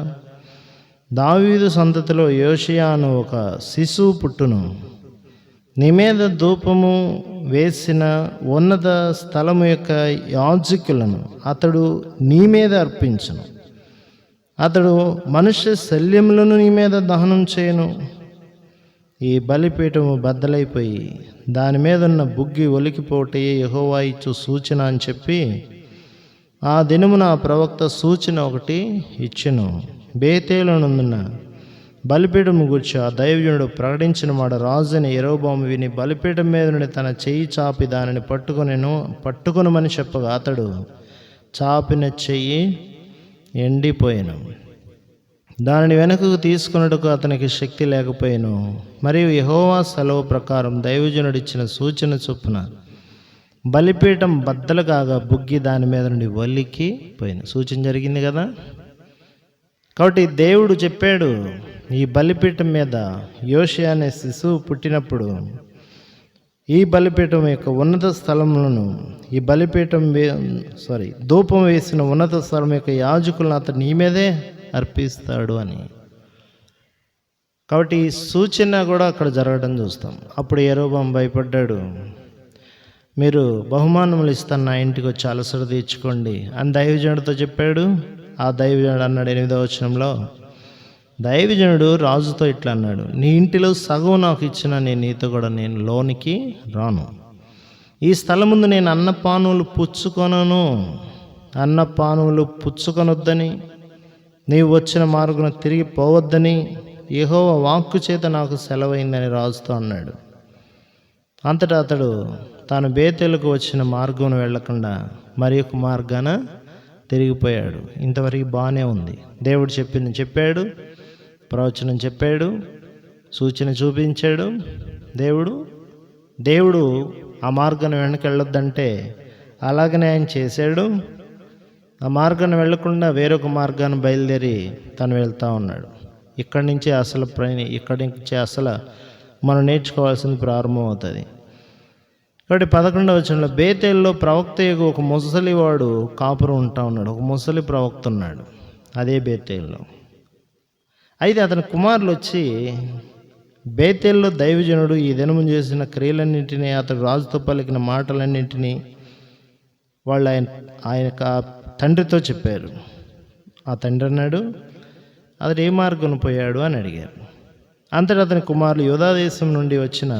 దావీదు సంతతిలో యోషియా అను ఒక శిశువు పుట్టును. నీ మీద ధూపము వేసిన ఉన్నత స్థలము యొక్క యాజకులను అతడు నీ మీద అర్పించును. అతడు మనుష్య శల్యములను నీ మీద దహనం చేయను. ఈ బలిపీఠము బద్దలైపోయి దాని మీద ఉన్న బుగ్గి ఒలికిపోటే యెహోవా ఇచ్చు సూచన అని చెప్పి ఆ దినమున ఆ ప్రవక్త సూచన ఒకటి ఇచ్చెను. బేతేలునందున బలిపీఠము గూర్చి ఆ దైవజనుడు ప్రకటించిన మాట రాజుని యరొబోము విని బలిపీఠం మీద నుండి తన చెయ్యి చాపి దానిని పట్టుకొనమని చెప్పగా అతడు చాపిన చెయ్యి ఎండిపోయాను. దానిని వెనుకకు తీసుకున్నట్టుకు అతనికి శక్తి లేకపోయాను. మరియు యెహోవా సెలవు ప్రకారం దైవజనుడిచ్చిన సూచన చొప్పున బలిపీఠం బద్దలు కాగా బుగ్గి దాని మీద నుండి ఒలికి పోయిన సూచన జరిగింది కదా. కాబట్టి దేవుడు చెప్పాడు, ఈ బలిపీఠం మీద యోషియా అనే శిశువు పుట్టినప్పుడు ఈ బలిపీఠం యొక్క ఉన్నత స్థలములను ఈ బలిపీఠం ధూపం వేసిన ఉన్నత స్థలం యొక్క యాజకులను అతను నీ మీదే అర్పిస్తాడు అని. కాబట్టి ఈ సూచన కూడా అక్కడ జరగడం చూస్తాం. అప్పుడు యరొబోము భయపడ్డాడు. మీరు బహుమానములు ఇస్తాను, నా ఇంటికి వచ్చి అలసట తీర్చుకోండి అని దైవజనుడితో చెప్పాడు. ఆ దైవజనుడు అన్నాడు 8వ వచనంలో, దైవజనుడు రాజుతో ఇట్లా అన్నాడు, నీ ఇంటిలో సగం నాకు ఇచ్చిన నీతో కూడా నేను లోనికి రాను. ఈ స్థలం ముందు నేను అన్నపానములు పుచ్చుకొనొద్దని, నీవు వచ్చిన మార్గం తిరిగి పోవద్దని యెహోవా వాక్కు చేత నాకు సెలవైందని రాజుతో అన్నాడు. అంతటా అతడు తాను బేతేలుకు వచ్చిన మార్గం వెళ్లకుండా మరి ఒక మార్గాన తిరిగిపోయాడు. ఇంతవరకు బాగానే ఉంది. దేవుడు చెప్పింది చెప్పాడు, ప్రవచనం చెప్పాడు, సూచన చూపించాడు. దేవుడు ఆ మార్గాన్ని వెనకెళ్ళొద్దంటే అలాగనే ఆయన చేశాడు. ఆ మార్గాన్ని వెళ్లకుండా వేరొక మార్గాన్ని బయలుదేరి తను వెళ్తూ ఉన్నాడు. ఇక్కడి నుంచి అసలు మనం నేర్చుకోవాల్సింది ప్రారంభం అవుతుంది. కాబట్టి 11వ వచనంలో బేతేల్లో ప్రవక్తయ్యకు ఒక ముసలివాడు కాపురం ఉంటా ఉన్నాడు. ఒక ముసలి ప్రవక్త ఉన్నాడు అదే బేతేల్లో. అయితే అతని కుమారులు వచ్చి, బేతేల్లో దైవజనుడు ఈ దినము చేసిన క్రియలన్నింటినీ, అతడు రాజుతో పలికిన మాటలన్నింటినీ వాళ్ళు ఆయన తండ్రితో చెప్పారు. ఆ తండ్రి అన్నాడు, అతడు ఏ మార్గం పోయాడు అని అడిగారు. అంతటా అతని కుమారులు యూదా దేశం నుండి వచ్చిన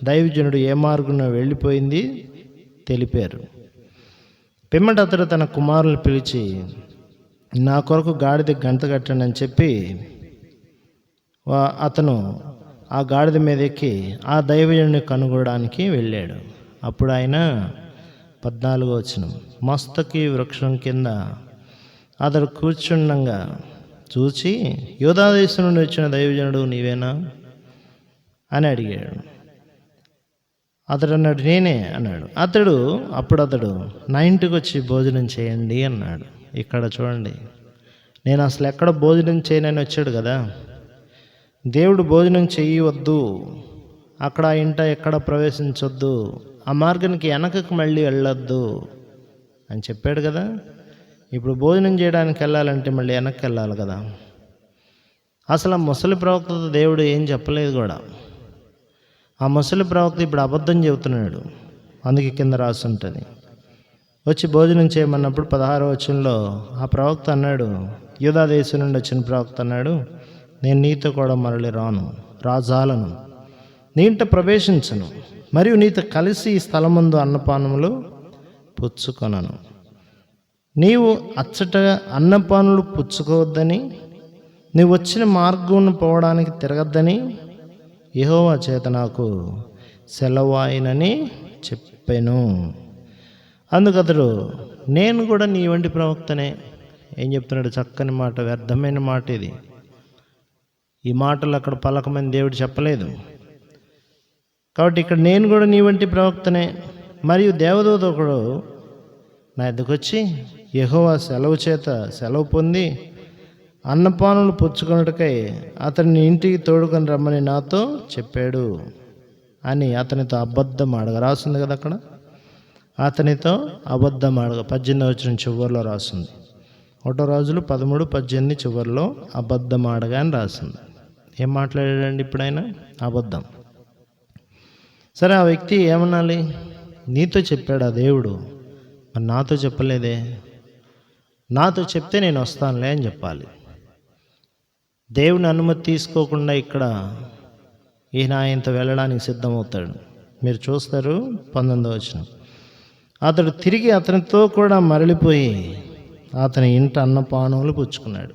దైవజనుడు ఏ మార్గం వెళ్ళిపోయింది తెలిపారు. పిమ్మట అతడు తన కుమారులను పిలిచి, నా కొరకు గాడిద గంత కట్టండి అని చెప్పి అతను ఆ గాడిద మీద ఎక్కి ఆ దైవజనుడిని కనుగొనడానికి వెళ్ళాడు. అప్పుడు ఆయన 14వ వచనం, మస్తకి వృక్షం కింద అతడు కూర్చుండగా చూచి, యూదా దేశం నుండి వచ్చిన దైవజనుడు నీవేనా అని అడిగాడు. అతడు అన్నాడు, నేనే అన్నాడు. అప్పుడు అతడు నా ఇంటికి వచ్చి భోజనం చేయండి అన్నాడు. ఇక్కడ చూడండి, నేను అసలు ఎక్కడ భోజనం చేయనని వచ్చాడు కదా. దేవుడు భోజనం చేయవద్దు, అక్కడ ఇంట ఎక్కడ ప్రవేశించొద్దు, ఆ మార్గానికి వెనకకు మళ్ళీ వెళ్ళొద్దు అని చెప్పాడు కదా. ఇప్పుడు భోజనం చేయడానికి వెళ్ళాలంటే మళ్ళీ వెనక్కి వెళ్ళాలి కదా. అసలు ఆ ముసలి ప్రవక్తతో దేవుడు ఏం చెప్పలేదు కూడా. ఆ ముసలి ప్రవక్త ఇప్పుడు అబద్ధం చెబుతున్నాడు. అందుకే కింద రాసి ఉంటుంది, వచ్చి భోజనం చేయమన్నప్పుడు 16వ వచనంలో ఆ ప్రవక్త అన్నాడు, యూదా దేశం నుండి వచ్చిన ప్రవక్త అన్నాడు, నేను నీతో కూడా మరలి రాజాలను నీ ఇంట ప్రవేశించను, మరియు నీతో కలిసి ఈ స్థలమందు అన్నపానములు పుచ్చుకొనను. నీవు అచ్చట అన్నపానులు పుచ్చుకోవద్దని, నీవు వచ్చిన మార్గం పోవడానికి తిరగద్దని యెహోవా చేత నాకు సెలవాయినని చెప్పాను. అందుకతడు నేను కూడా నీ వంటి ప్రవక్తనే. ఏం చెప్తున్నాడు? చక్కని మాట, వ్యర్థమైన మాట ఇది. ఈ మాటలు అక్కడ పలకమని దేవుడు చెప్పలేదు. కాబట్టి ఇక్కడ నేను కూడా నీ వంటి ప్రవక్తనే. మరియు దేవదూత ఒకడు నా ఎద్దకు వచ్చి యెహోవా సెలవు చేత సెలవు పొంది అన్నపానులు పుచ్చుకొనుటకై అతన్ని ఇంటికి తోడుకొని రమ్మని నాతో చెప్పాడు అని అతనితో అబద్ధం ఆడగా రాస్తుంది కదా అక్కడ. అతనితో అబద్ధం ఆడగా 18వ వచనం చివరిలో రాస్తుంది. 1 రాజులు 13:18 చివరిలో అబద్ధం ఆడగా అని రాస్తుంది. ఏం మాట్లాడాడండి ఇప్పుడు ఆయన? అబద్ధం. సరే, ఆ వ్యక్తి ఏమనాలి? నీతో చెప్పాడు ఆ దేవుడు, మరి నాతో చెప్పలేదే. నాతో చెప్తే నేను వస్తానులే అని చెప్పాలి. దేవుని అనుమతి తీసుకోకుండా ఇక్కడ ఈయన ఆయనతో వెళ్ళడానికి సిద్ధమవుతాడు. మీరు చూస్తారు 19వ వచనం, అతడు తిరిగి అతనితో కూడా మరలిపోయి అతని ఇంట అన్నపానములు పుచ్చుకున్నాడు.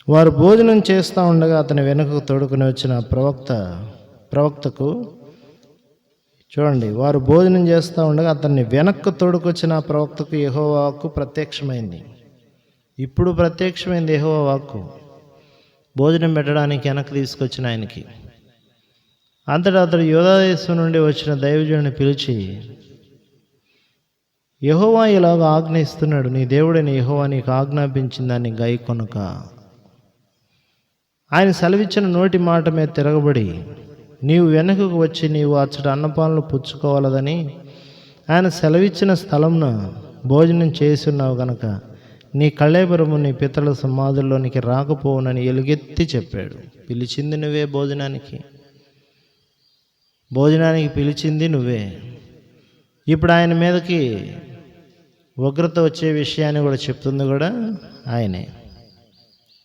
వారు భోజనం చేస్తూ ఉండగా అతని వెనుకకు తోడుకుని వచ్చిన ప్రవక్తకు చూడండి, వారు భోజనం చేస్తూ ఉండగా అతన్ని వెనక్కు తోడుకొచ్చిన ప్రవక్తకు యెహోవా వాక్కు ప్రత్యక్షమైంది. ఇప్పుడు ప్రత్యక్షమైంది యెహోవా వాక్కు, భోజనం పెట్టడానికి వెనక్కి తీసుకొచ్చిన ఆయనకి. అంతటా అతడు యూదా దేశం నుండి వచ్చిన దైవజనుడిని పిలిచి, యెహోవా ఇలాగ ఆజ్ఞయిస్తున్నాడు, నీ దేవుడైన యెహోవా నీకు ఆజ్ఞాపించిన దాన్ని గైకొనక. ఆయన సెలవిచ్చిన నోటి మాట మీద తిరగబడి నీవు వెనుకకు వచ్చి నీవు అచ్చట అన్నపానలు పుచ్చుకోవాలదని ఆయన సెలవిచ్చిన స్థలంన భోజనం చేస్తున్నావు గనక నీ కళేబరము నీ పితరుల సమాధుల్లోనికి రాకపోవునని ఎలుగెత్తి చెప్పాడు. పిలిచింది నువ్వే, భోజనానికి పిలిచింది నువ్వే. ఇప్పుడు ఆయన మీదకి ఉగ్రత వచ్చే విషయాన్ని కూడా చెప్తుంది కూడా ఆయనే.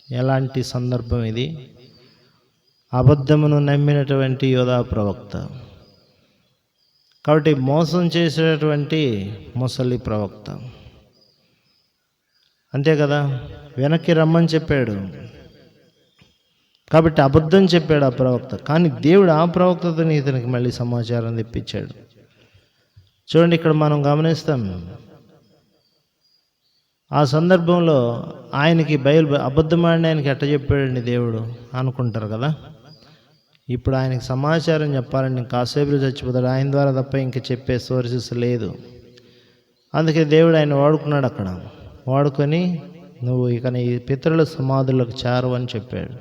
ఎలాంటి సందర్భం ఇది? అబద్ధమును నమ్మినటువంటి యోధా ప్రవక్త, కాబట్టి మోసం చేసేటటువంటి ముసలి ప్రవక్త, అంతే కదా. వెనక్కి రమ్మని చెప్పాడు కాబట్టి అబద్ధం చెప్పాడు ఆ ప్రవక్త. కానీ దేవుడు ఆ ప్రవక్తతో ఇతనికి మళ్ళీ సమాచారం తెప్పించాడు. చూడండి, ఇక్కడ మనం గమనిస్తాం, ఆ సందర్భంలో ఆయనకి అబద్ధమాడిన ఆయనకి ఎట్ట చెప్పాడండి దేవుడు అనుకుంటారు కదా. ఇప్పుడు ఆయనకి సమాచారం చెప్పాలండి, కాసేపులో చచ్చిపోతాడు, ఆయన ద్వారా తప్ప ఇంక చెప్పే సోర్సెస్ లేదు. అందుకే దేవుడు ఆయన వాడుకున్నాడు. అక్కడ వాడుకొని నువ్వు ఇక నీ పితరుల సమాధులకు చేరవు అని చెప్పాడు.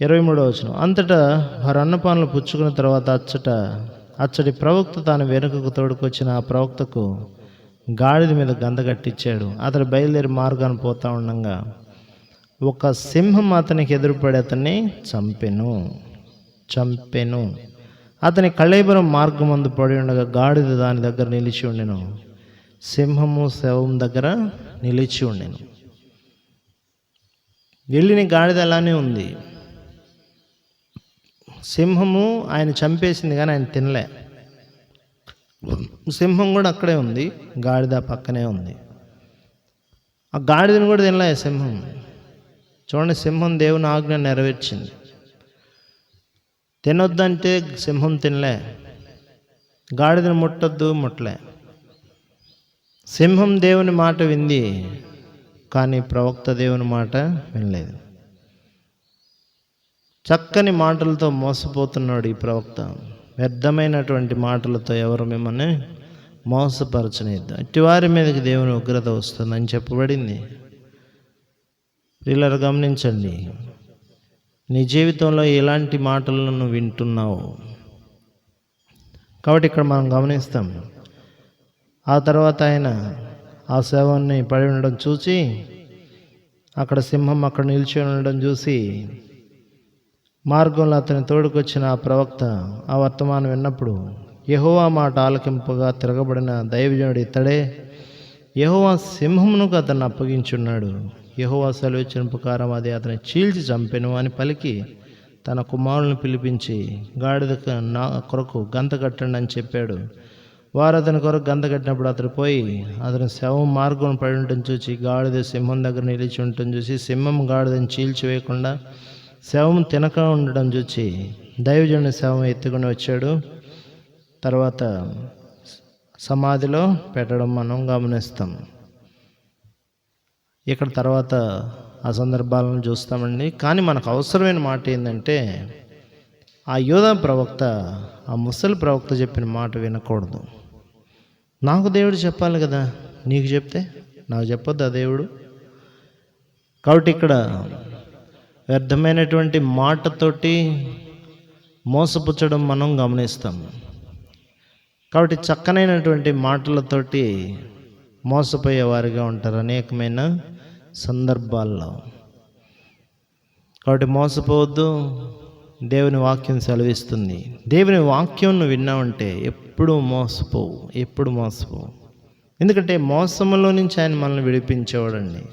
23వ వచనం, అంతటా వారు అన్నపానలు పుచ్చుకున్న తర్వాత అచ్చటి ప్రవక్త తాను వెనుకకు తోడుకొచ్చిన ఆ ప్రవక్తకు గాడిద మీద గంత కట్టించాడు. అతడు బయలుదేరి మార్గాన్ని పోతా ఉండగా ఒక సింహం అతనికి ఎదురుపడి అతన్ని చంపెను. అతని కళేబరం మార్గమందు పడి ఉండగా గాడిద దాని దగ్గర నిలిచి ఉండెను. సింహము శవం దగ్గర నిలిచి ఉండెను. వెళ్ళిన గాడిద అలానే ఉంది. సింహము ఆయన చంపేసింది కానీ ఆయన తినలే. సింహం కూడా అక్కడే ఉంది, గాడిద పక్కనే ఉంది. ఆ గాడిదని కూడా తినలే సింహం. చూడండి, సింహం దేవుని ఆజ్ఞ నెరవేర్చింది. తినొద్దంటే సింహం తినలే, గాడిదని ముట్టలే. సింహం దేవుని మాట వింది కానీ ప్రవక్త దేవుని మాట వినలేదు. చక్కని మాటలతో మోసపోతున్నాడు ఈ ప్రవక్త. వ్యర్థమైనటువంటి మాటలతో ఎవరు మిమ్మల్ని మోసపరచలేదు. అట్టివారి మీదకి దేవుని ఉగ్రత వస్తుందని చెప్పబడింది. వీళ్ళని గమనించండి, నీ జీవితంలో ఎలాంటి మాటలను నువ్వు వింటున్నావు. కాబట్టి ఇక్కడ మనం గమనిస్తాం. ఆ తర్వాత ఆయన ఆ శవాన్ని పడి ఉండడం చూసి, అక్కడ సింహం అక్కడ నిలిచి ఉండడం చూసి, మార్గంలో అతని తోడుకొచ్చిన ఆ ప్రవక్త ఆ వర్తమానం విన్నప్పుడు యెహోవా మాట ఆలకింపగా తిరగబడిన దైవజనుడు ఇతడే, యెహోవా సింహమునకు అతన్ని అప్పగించున్నాడు, యెహోవా సెలవిచ్చిన ప్రకారం అది అతన్ని చీల్చి చంపెను అని పలికి తన కుమారులను పిలిపించి గాడిదకు నా కొరకు గంత కట్టండి అని చెప్పాడు. వారు అతని కొరకు గంత కట్టినప్పుడు అతడు పోయి అతని శవం మార్గం పడి ఉండటం చూసి గాడిద సింహం దగ్గర నిలిచి ఉండటం చూసి సింహం గాడిదని చీల్చివేయకుండా శవం తినక ఉండడం చూసి దైవజనుని శవం ఎత్తుకుని వచ్చాడు. తర్వాత సమాధిలో పెట్టడం మనం గమనిస్తాం. ఇక్కడ తర్వాత ఆ సందర్భాలను చూస్తామండి. కానీ మనకు అవసరమైన మాట ఏంటంటే, ఆ యోధా ప్రవక్త ఆ ముసలి ప్రవక్త చెప్పిన మాట వినకూడదు. నాకు దేవుడు చెప్పాలి కదా, నీకు చెప్తే నాకు చెప్పొద్దు ఆ దేవుడు. కాబట్టి ఇక్కడ వ్యర్థమైనటువంటి మాటతోటి మోసపుచ్చడం మనం గమనిస్తాం. కాబట్టి చక్కనైనటువంటి మాటలతోటి మోసపోయే వారిగా ఉంటారు అనేకమైన సందర్భాల్లో. కాబట్టి మోసపోవద్దు. దేవుని వాక్యం సెలవిస్తుంది. దేవుని వాక్యం నువ్వు విన్నావంటే ఎప్పుడు మోసపోవు. ఎందుకంటే మోసములో నుంచి ఆయన మనల్ని విడిపించేవాడండి.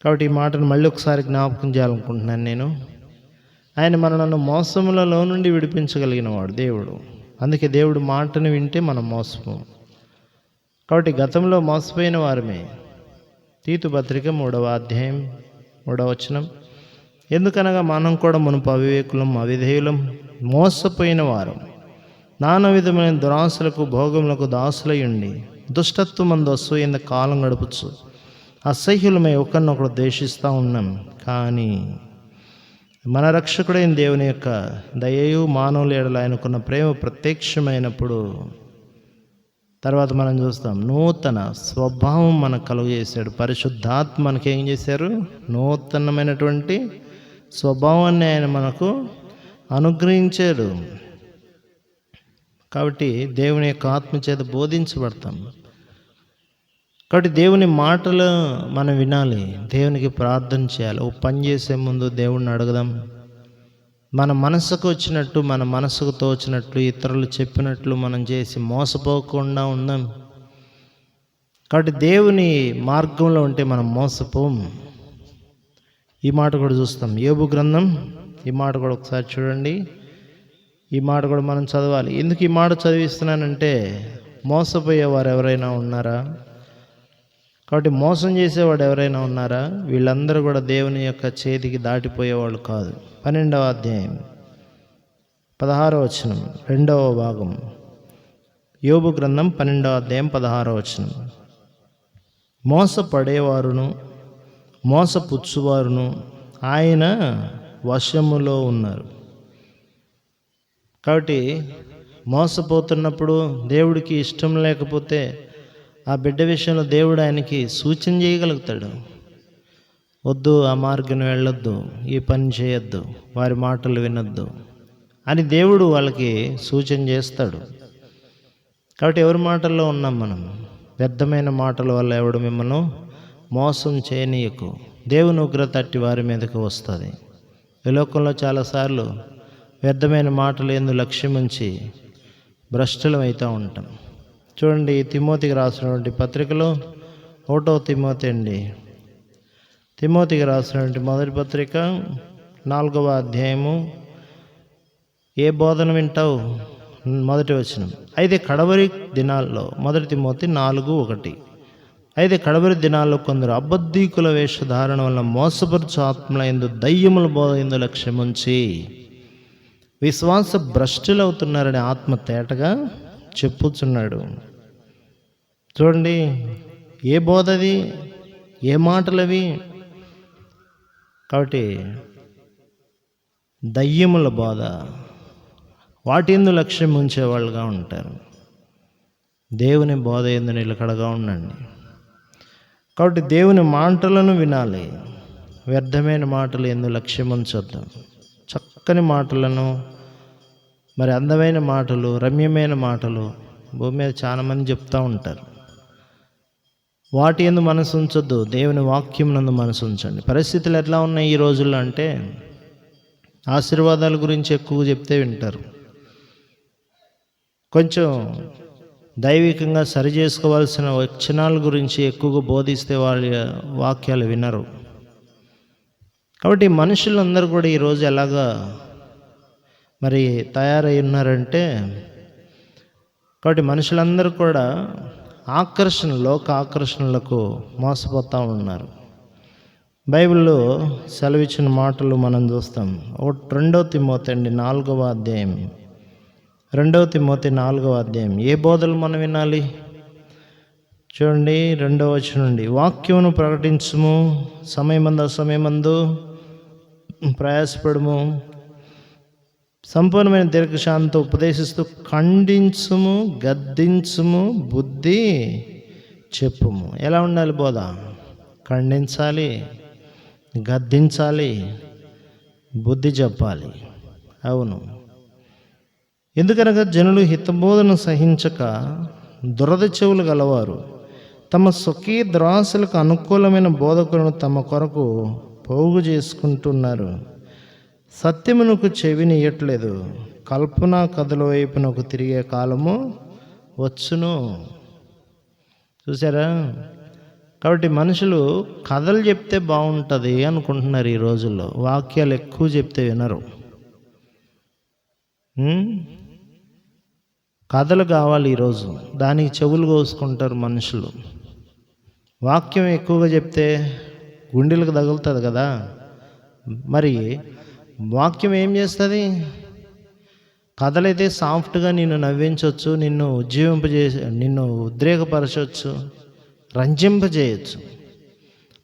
కాబట్టి ఈ మాటను మళ్ళీ ఒకసారి జ్ఞాపకం చేయాలనుకుంటున్నాను నేను. ఆయన మనల్ని మోసములలో నుండి విడిపించగలిగిన వాడు దేవుడు. అందుకే దేవుడు మాటను వింటే మనం మోసపోం. కాబట్టి గతంలో మోసపోయిన వారమే. తీతు పత్రిక 3వ అధ్యాయం 3వ వచనం, ఎందుకనగా మనం కూడా మునుపు అవివేకులం, అవిధేయులం, మోసపోయిన వారం, నానా విధమైన దురాశలకు భోగములకు దాసులయ్యుండి దుష్టత్వమందు అసూయందు కాలం గడుపుచ్చు అసహ్యులమై ఒకరినొకరు ద్వేషిస్తూ ఉన్నాం. కానీ మన రక్షకుడైన దేవుని యొక్క దయయు మానవుల ఎడల ఆయనకున్న ప్రేమ ప్రత్యక్షమైనప్పుడు తర్వాత మనం చూస్తాం, నూతన స్వభావం మనకు కలుగజేశాడు. పరిశుద్ధాత్మ మనకేం చేశారు? నూతనమైనటువంటి స్వభావాన్ని ఆయన మనకు అనుగ్రహించాడు. కాబట్టి దేవుని యొక్క ఆత్మ చేత బోధించబడతాం. కాబట్టి దేవుని మాటలు మనం వినాలి, దేవునికి ప్రార్థన చేయాలి. ఓ పని చేసే ముందు దేవుణ్ణి అడగదాం. మన మనసుకు వచ్చినట్టు, మన మనసుకు తోచినట్లు, ఇతరులు చెప్పినట్లు మనం చేసి మోసపోకుండా ఉందాం. కాబట్టి దేవుని మార్గంలో ఉంటే మనం మోసపోం. ఈ మాట కూడా చూస్తాం యోబు గ్రంథం. ఈ మాట కూడా ఒకసారి చూడండి. ఈ మాట కూడా మనం చదవాలి. ఎందుకు ఈ మాట చదివిస్తున్నానంటే, మోసపోయేవారు ఎవరైనా ఉన్నారా? కాబట్టి మోసం చేసేవాడు ఎవరైనా ఉన్నారా? వీళ్ళందరూ కూడా దేవుని యొక్క చేతికి దాటిపోయేవాళ్ళు కాదు. 12వ అధ్యాయం 16వ వచనం, 2వ భాగం. యోబు గ్రంథం 12వ అధ్యాయం 16వ వచనం. మోసపడేవారును మోసపుచ్చువారును ఆయన వశములో ఉన్నారు. కాబట్టి మోసపోతున్నప్పుడు దేవుడికి ఇష్టం లేకపోతే ఆ బిడ్డ విషయంలో దేవుడు ఆయనకి సూచన చేయగలుగుతాడు. వద్దు, ఆ మార్గం వెళ్ళొద్దు, ఈ పని చేయొద్దు, వారి మాటలు వినొద్దు అని దేవుడు వాళ్ళకి సూచన చేస్తాడు. కాబట్టి ఎవరి మాటల్లో ఉన్నాం మనం? వ్యర్థమైన మాటల వల్ల ఎవడు మిమ్మల్ని మోసం చేయనీయకు. దేవుని ఉగ్రత అట్టి వారి మీదకి వస్తుంది. ఈ లోకంలో చాలాసార్లు వ్యర్థమైన మాటలు ఎందు లక్ష్యం ఉంచి భ్రష్టులం అవుతూ ఉంటాం. చూడండి, తిమోతికి రాసినటువంటి పత్రికలో 1వ తిమోతి అండి. తిమోతికి రాసినటువంటి మొదటి పత్రిక 4వ అధ్యాయము. ఏ బోధన వింటావు? మొదటి వచనం. అయితే కడవరి దినాల్లో, మొదటి తిమోతి 4:1, అయితే కడవరి దినాల్లో కొందరు అబద్ధీకుల వేషధారణ వల్ల మోసపరుచు ఆత్మల యందు దయ్యముల బోధ యందు లక్ష్యముంచి విశ్వాస భ్రష్టులవుతున్నారని ఆత్మ తేటగా చెప్పుచున్నాడు. చూడండి, ఏ బోధది, ఏ మాటలవి? కాబట్టి దయ్యముల బోధ, వాటి యందు లక్ష్యం ఉంచేవాళ్ళుగా ఉంటారు. దేవుని బోధ యందు నిలకడగా ఉండండి. కాబట్టి దేవుని మాటలను వినాలి. వ్యర్థమైన మాటలు యందు లక్ష్యం ఉంచొద్దు. చక్కని మాటలను, మరి అందమైన మాటలు, రమ్యమైన మాటలు భూమి మీద చాలామంది చెప్తూ ఉంటారు. వాటి యందు మనసు ఉంచొద్దు, దేవుని వాక్యం నందు మనసు ఉంచండి. పరిస్థితులు ఎట్లా ఉన్నాయి ఈ రోజుల్లో అంటే, ఆశీర్వాదాల గురించి ఎక్కువ చెప్తే వింటారు. కొంచెం దైవికంగా సరి చేసుకోవాల్సిన లక్షణాల గురించి ఎక్కువగా బోధిస్తే వాళ్ళ వాక్యాలు వినరు. కాబట్టి మనుషులందరూ కూడా ఈరోజు ఎలాగా మరి తయారై ఉన్నారంటే, కాబట్టి మనుషులందరూ కూడా లోక ఆకర్షణలకు మోసపోతూ ఉన్నారు. బైబిల్లో సెలవిచ్చిన మాటలు మనం చూస్తాం. 2వ తిమోతి అండి 4వ అధ్యాయం. 2వ తిమోతి 4వ అధ్యాయం. ఏ బోధలు మనం వినాలి? చూడండి, 2వ వచనం నుండి, వాక్యమును ప్రకటించుము, సమయమందు అసమయమందు ప్రయాసపడము, సంపూర్ణమైన దీర్ఘశాంతితో ఉపదేశిస్తూ ఖండించుము, గద్దించుము, బుద్ధి చెప్పుము. ఎలా ఉండాలి బోధ? ఖండించాలి, గద్దించాలి, బుద్ధి చెప్పాలి. అవును, ఎందుకనగా జనులు హితబోధన సహించక దురద చెవులు గలవారు, తమ స్వకీయ దురాశలకు అనుకూలమైన బోధకులను తమ కొరకు పోగు చేసుకుంటున్నారు. సత్యమునకు చెవినియట్లేదు, కల్పనా కథల వైపునకు తిరిగే కాలము వచ్చును. చూసారా? కాబట్టి మనుషులు కథలు చెప్తే బాగుంటుంది అనుకుంటున్నారు ఈ రోజుల్లో. వాక్యాలు ఎక్కువ చెప్తే వినరు. కథలు కావాలి ఈరోజు, దానికి చెవులు కోసుకుంటారు మనుషులు. వాక్యం ఎక్కువగా చెప్తే గుండెలకు తగులుతుంది కదా. మరి వాక్యం ఏం చేస్తుంది? కథలైతే సాఫ్ట్గా నిన్ను నవ్వించవచ్చు, నిన్ను ఉద్రేకపరచవచ్చు, రంజింపజేయచ్చు.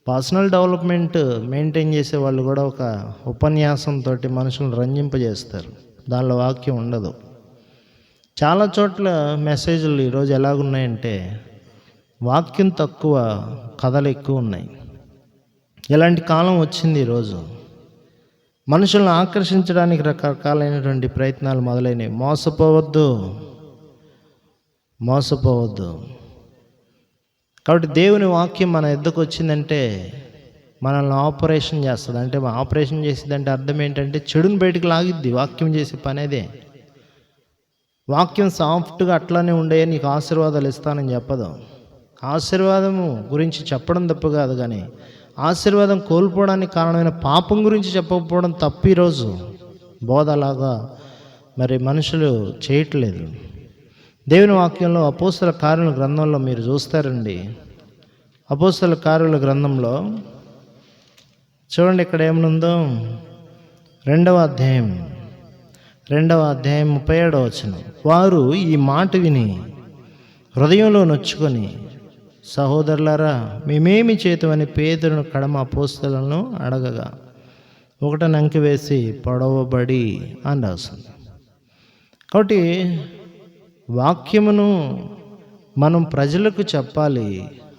పర్సనల్ డెవలప్మెంట్ మెయింటైన్ చేసే వాళ్ళు కూడా ఒక ఉపన్యాసంతో మనుషులను రంజింపజేస్తారు, దానిలో వాక్యం ఉండదు. చాలా చోట్ల మెసేజ్లు ఈరోజు ఎలాగున్నాయంటే వాక్యం తక్కువ, కథలు ఎక్కువ ఉన్నాయి. ఇలాంటి కాలం వచ్చింది ఈరోజు. మనుషులను ఆకర్షించడానికి రకరకాలైనటువంటి ప్రయత్నాలు మొదలైనవి. మోసపోవద్దు. కాబట్టి దేవుని వాక్యం మన ఎద్దకు వచ్చిందంటే మనల్ని ఆపరేషన్ చేస్తుంది. అంటే ఆపరేషన్ చేసిందంటే అర్థం ఏంటంటే చెడుని బయటకు లాగిద్ది. వాక్యం చేసే పని అదే. వాక్యం సాఫ్ట్గా అట్లానే ఉండే నీకు ఆశీర్వాదాలు ఇస్తానని చెప్పదు. ఆశీర్వాదము గురించి చెప్పడం తప్పు కాదు, కానీ ఆశీర్వాదం కోల్పోవడానికి కారణమైన పాపం గురించి చెప్పకపోవడం తప్పు. ఈరోజు బోధ అలాగా మరి మనుషులు చేయట్లేదు. దేవుని వాక్యంలో అపోస్తల కార్యాల గ్రంథంలో మీరు చూస్తారండి. అపోస్తల కార్యాల గ్రంథంలో చూడండి, ఇక్కడ ఏమనుందో, 2వ అధ్యాయం 37వ వచనం. వారు ఈ మాట విని హృదయంలో నొచ్చుకొని, సహోదరులారా మేమేమి చేతుమని పేతురును కడమ అపోస్తలను అడగగా, ఒకటని అంకి వేసి పొడవబడి అని రాస్తుంది. కాబట్టి వాక్యమును మనం ప్రజలకు చెప్పాలి.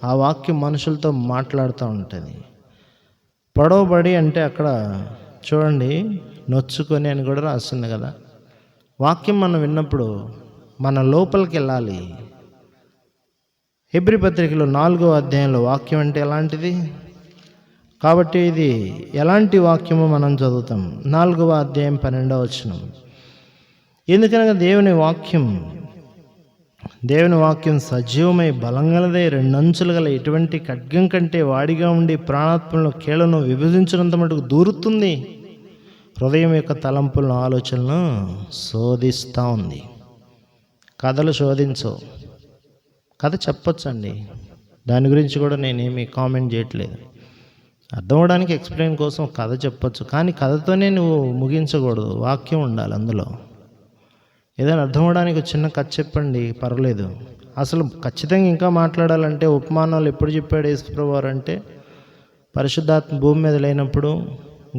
ఆ వాక్యం మనుషులతో మాట్లాడుతూ ఉంటుంది. పొడవబడి అంటే అక్కడ చూడండి, నొచ్చుకొని అని కూడా రాస్తుంది కదా. వాక్యం మనం విన్నప్పుడు మన లోపలికి వెళ్ళాలి. హెబ్రీ పత్రికలో 4వ అధ్యాయంలో వాక్యం అంటే ఎలాంటిది? కాబట్టి ఇది ఎలాంటి వాక్యమో మనం చదువుతాం. 4వ అధ్యాయం 12వ వచనం. ఎందుకనగా దేవుని వాక్యం సజీవమై బలంగలదే, 2 అంచులు గల ఎటువంటి ఖడ్గం కంటే వాడిగా ఉండి ప్రాణాత్మలను కీళ్లను విభజించినంత మటుకు దూరుతుంది, హృదయం యొక్క తలంపులను ఆలోచనలను శోధిస్తూ ఉంది. కథలు శోధించవు. కథ చెప్పొచ్చండి, దాని గురించి కూడా నేనేమి కామెంట్ చేయట్లేదు. అర్థం అవడానికి ఎక్స్ప్లెయిన్ కోసం కథ చెప్పొచ్చు, కానీ కథతోనే నువ్వు ముగించకూడదు. వాక్యం ఉండాలి అందులో. ఏదైనా అర్థం అవడానికి చిన్న కథ చెప్పండి, పర్వాలేదు. అసలు ఖచ్చితంగా ఇంకా మాట్లాడాలంటే ఉపమానాలు ఎప్పుడు చెప్పాడు యేసుప్రభువారు అంటే, పరిశుద్ధాత్మ భూమి మీద లేనప్పుడు,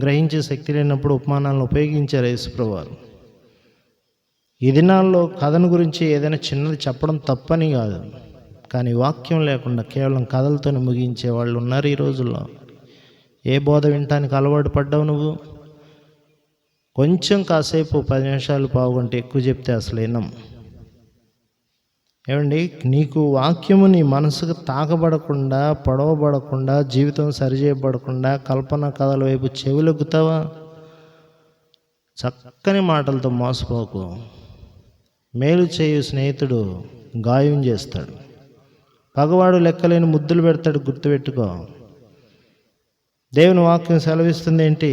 గ్రహించే శక్తి లేనప్పుడు ఉపమానాలను ఉపయోగించారు యేసుప్రభువారు. ఈ దినాల్లో కథను గురించి ఏదైనా చిన్నది చెప్పడం తప్పని కాదు, కానీ వాక్యం లేకుండా కేవలం కథలతోనే ముగించే వాళ్ళు ఉన్నారు ఈ రోజుల్లో. ఏ బోధ వినటానికి అలవాటు పడ్డావు నువ్వు? కొంచెం కాసేపు 10 నిమిషాలు పావుగంట ఎక్కువ చెప్తే అసలు వినం. ఏమండి, నీకు వాక్యము నీ మనసుకు తాకబడకుండా, పొడవబడకుండా, జీవితం సరిచేయబడకుండా కల్పన కథల వైపు చెవులెక్కుతావా? చక్కని మాటలతో మోసపోకు. మేలు చేయు స్నేహితుడు గాయం చేస్తాడు, పగవాడు లెక్కలేని ముద్దులు పెడతాడు, గుర్తుపెట్టుకో. దేవుని వాక్యం సెలవిస్తుంది ఏంటి?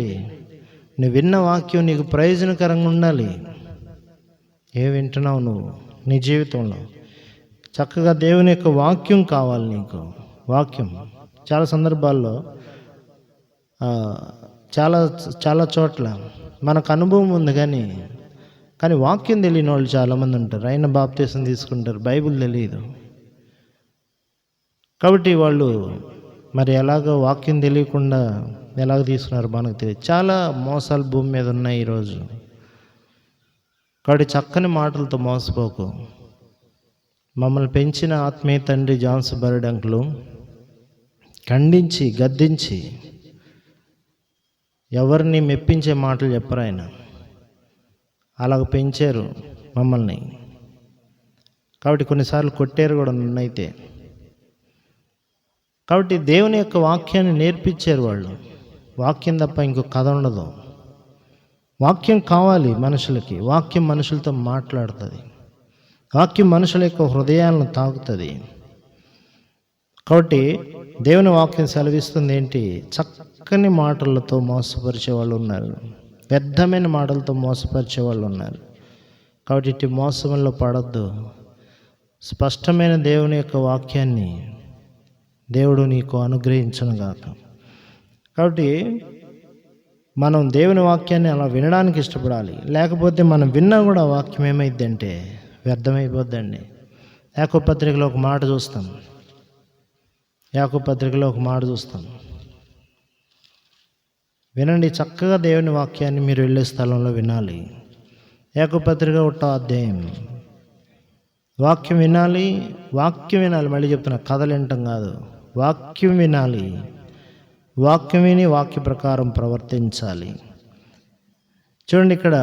నువ్వు విన్న వాక్యం నీకు ప్రయోజనకరంగా ఉండాలి. ఏ వింటున్నావు నువ్వు నీ జీవితంలో? చక్కగా దేవుని యొక్క వాక్యం కావాలి నీకు. వాక్యం చాలా సందర్భాల్లో చాలా చోట్ల మనకు అనుభవం ఉంది, కానీ వాక్యం తెలియని వాళ్ళు చాలామంది ఉంటారు. అయిన బాప్తీసం తీసుకుంటారు, బైబిల్ తెలియదు. కాబట్టి వాళ్ళు మరి ఎలాగో వాక్యం తెలియకుండా ఎలాగ తీసుకున్నారు మనకు తెలియదు. చాలా మోసాలు భూమి మీద ఉన్నాయి ఈరోజు. కాబట్టి చక్కని మాటలతో మోసపోకు. మమ్మల్ని పెంచిన ఆత్మీయ తండ్రి జాన్స్ బర్డ్ అంకులు ఖండించి గద్దించి ఎవరిని మెప్పించే మాటలు చెప్పరు ఆయన. అలాగ పెంచారు మమ్మల్ని. కాబట్టి కొన్నిసార్లు కొట్టారు కూడా నన్నైతే. కాబట్టి దేవుని యొక్క వాక్యాన్ని నేర్పించారు వాళ్ళు. వాక్యం తప్ప ఇంకో కథ ఉండదు. వాక్యం కావాలి మనుషులకి. వాక్యం మనుషులతో మాట్లాడుతుంది. వాక్యం మనుషుల యొక్క హృదయాలను తాకుతుంది. కాబట్టి దేవుని వాక్యం సెలవిస్తుంది ఏంటి? చక్కని మాటలతో మోసపరిచే వాళ్ళు ఉన్నారు, వ్యర్థమైన మాటలతో మోసపరిచే వాళ్ళు ఉన్నారు. కాబట్టి ఇటు మోసంలో పడద్దు. స్పష్టమైన దేవుని యొక్క వాక్యాన్ని దేవుడు నీకు అనుగ్రహించునుగాక. కాబట్టి మనం దేవుని వాక్యాన్ని అలా వినడానికి ఇష్టపడాలి. లేకపోతే మనం విన్నా కూడా వాక్యం ఏమైందంటే వ్యర్థమైపోద్దండి. యాకోబు పత్రికలో ఒక మాట చూస్తాం. వినండి, చక్కగా దేవుని వాక్యాన్ని మీరు వెళ్ళే స్థలంలో వినాలి. యాకోబు పత్రిక 1వ అధ్యాయం. వాక్యం వినాలి. మళ్ళీ చెప్తున్నా, కథలు వినటం కాదు, వాక్యం వినాలి. వాక్యం విని వాక్య ప్రకారం ప్రవర్తించాలి. చూడండి, ఇక్కడ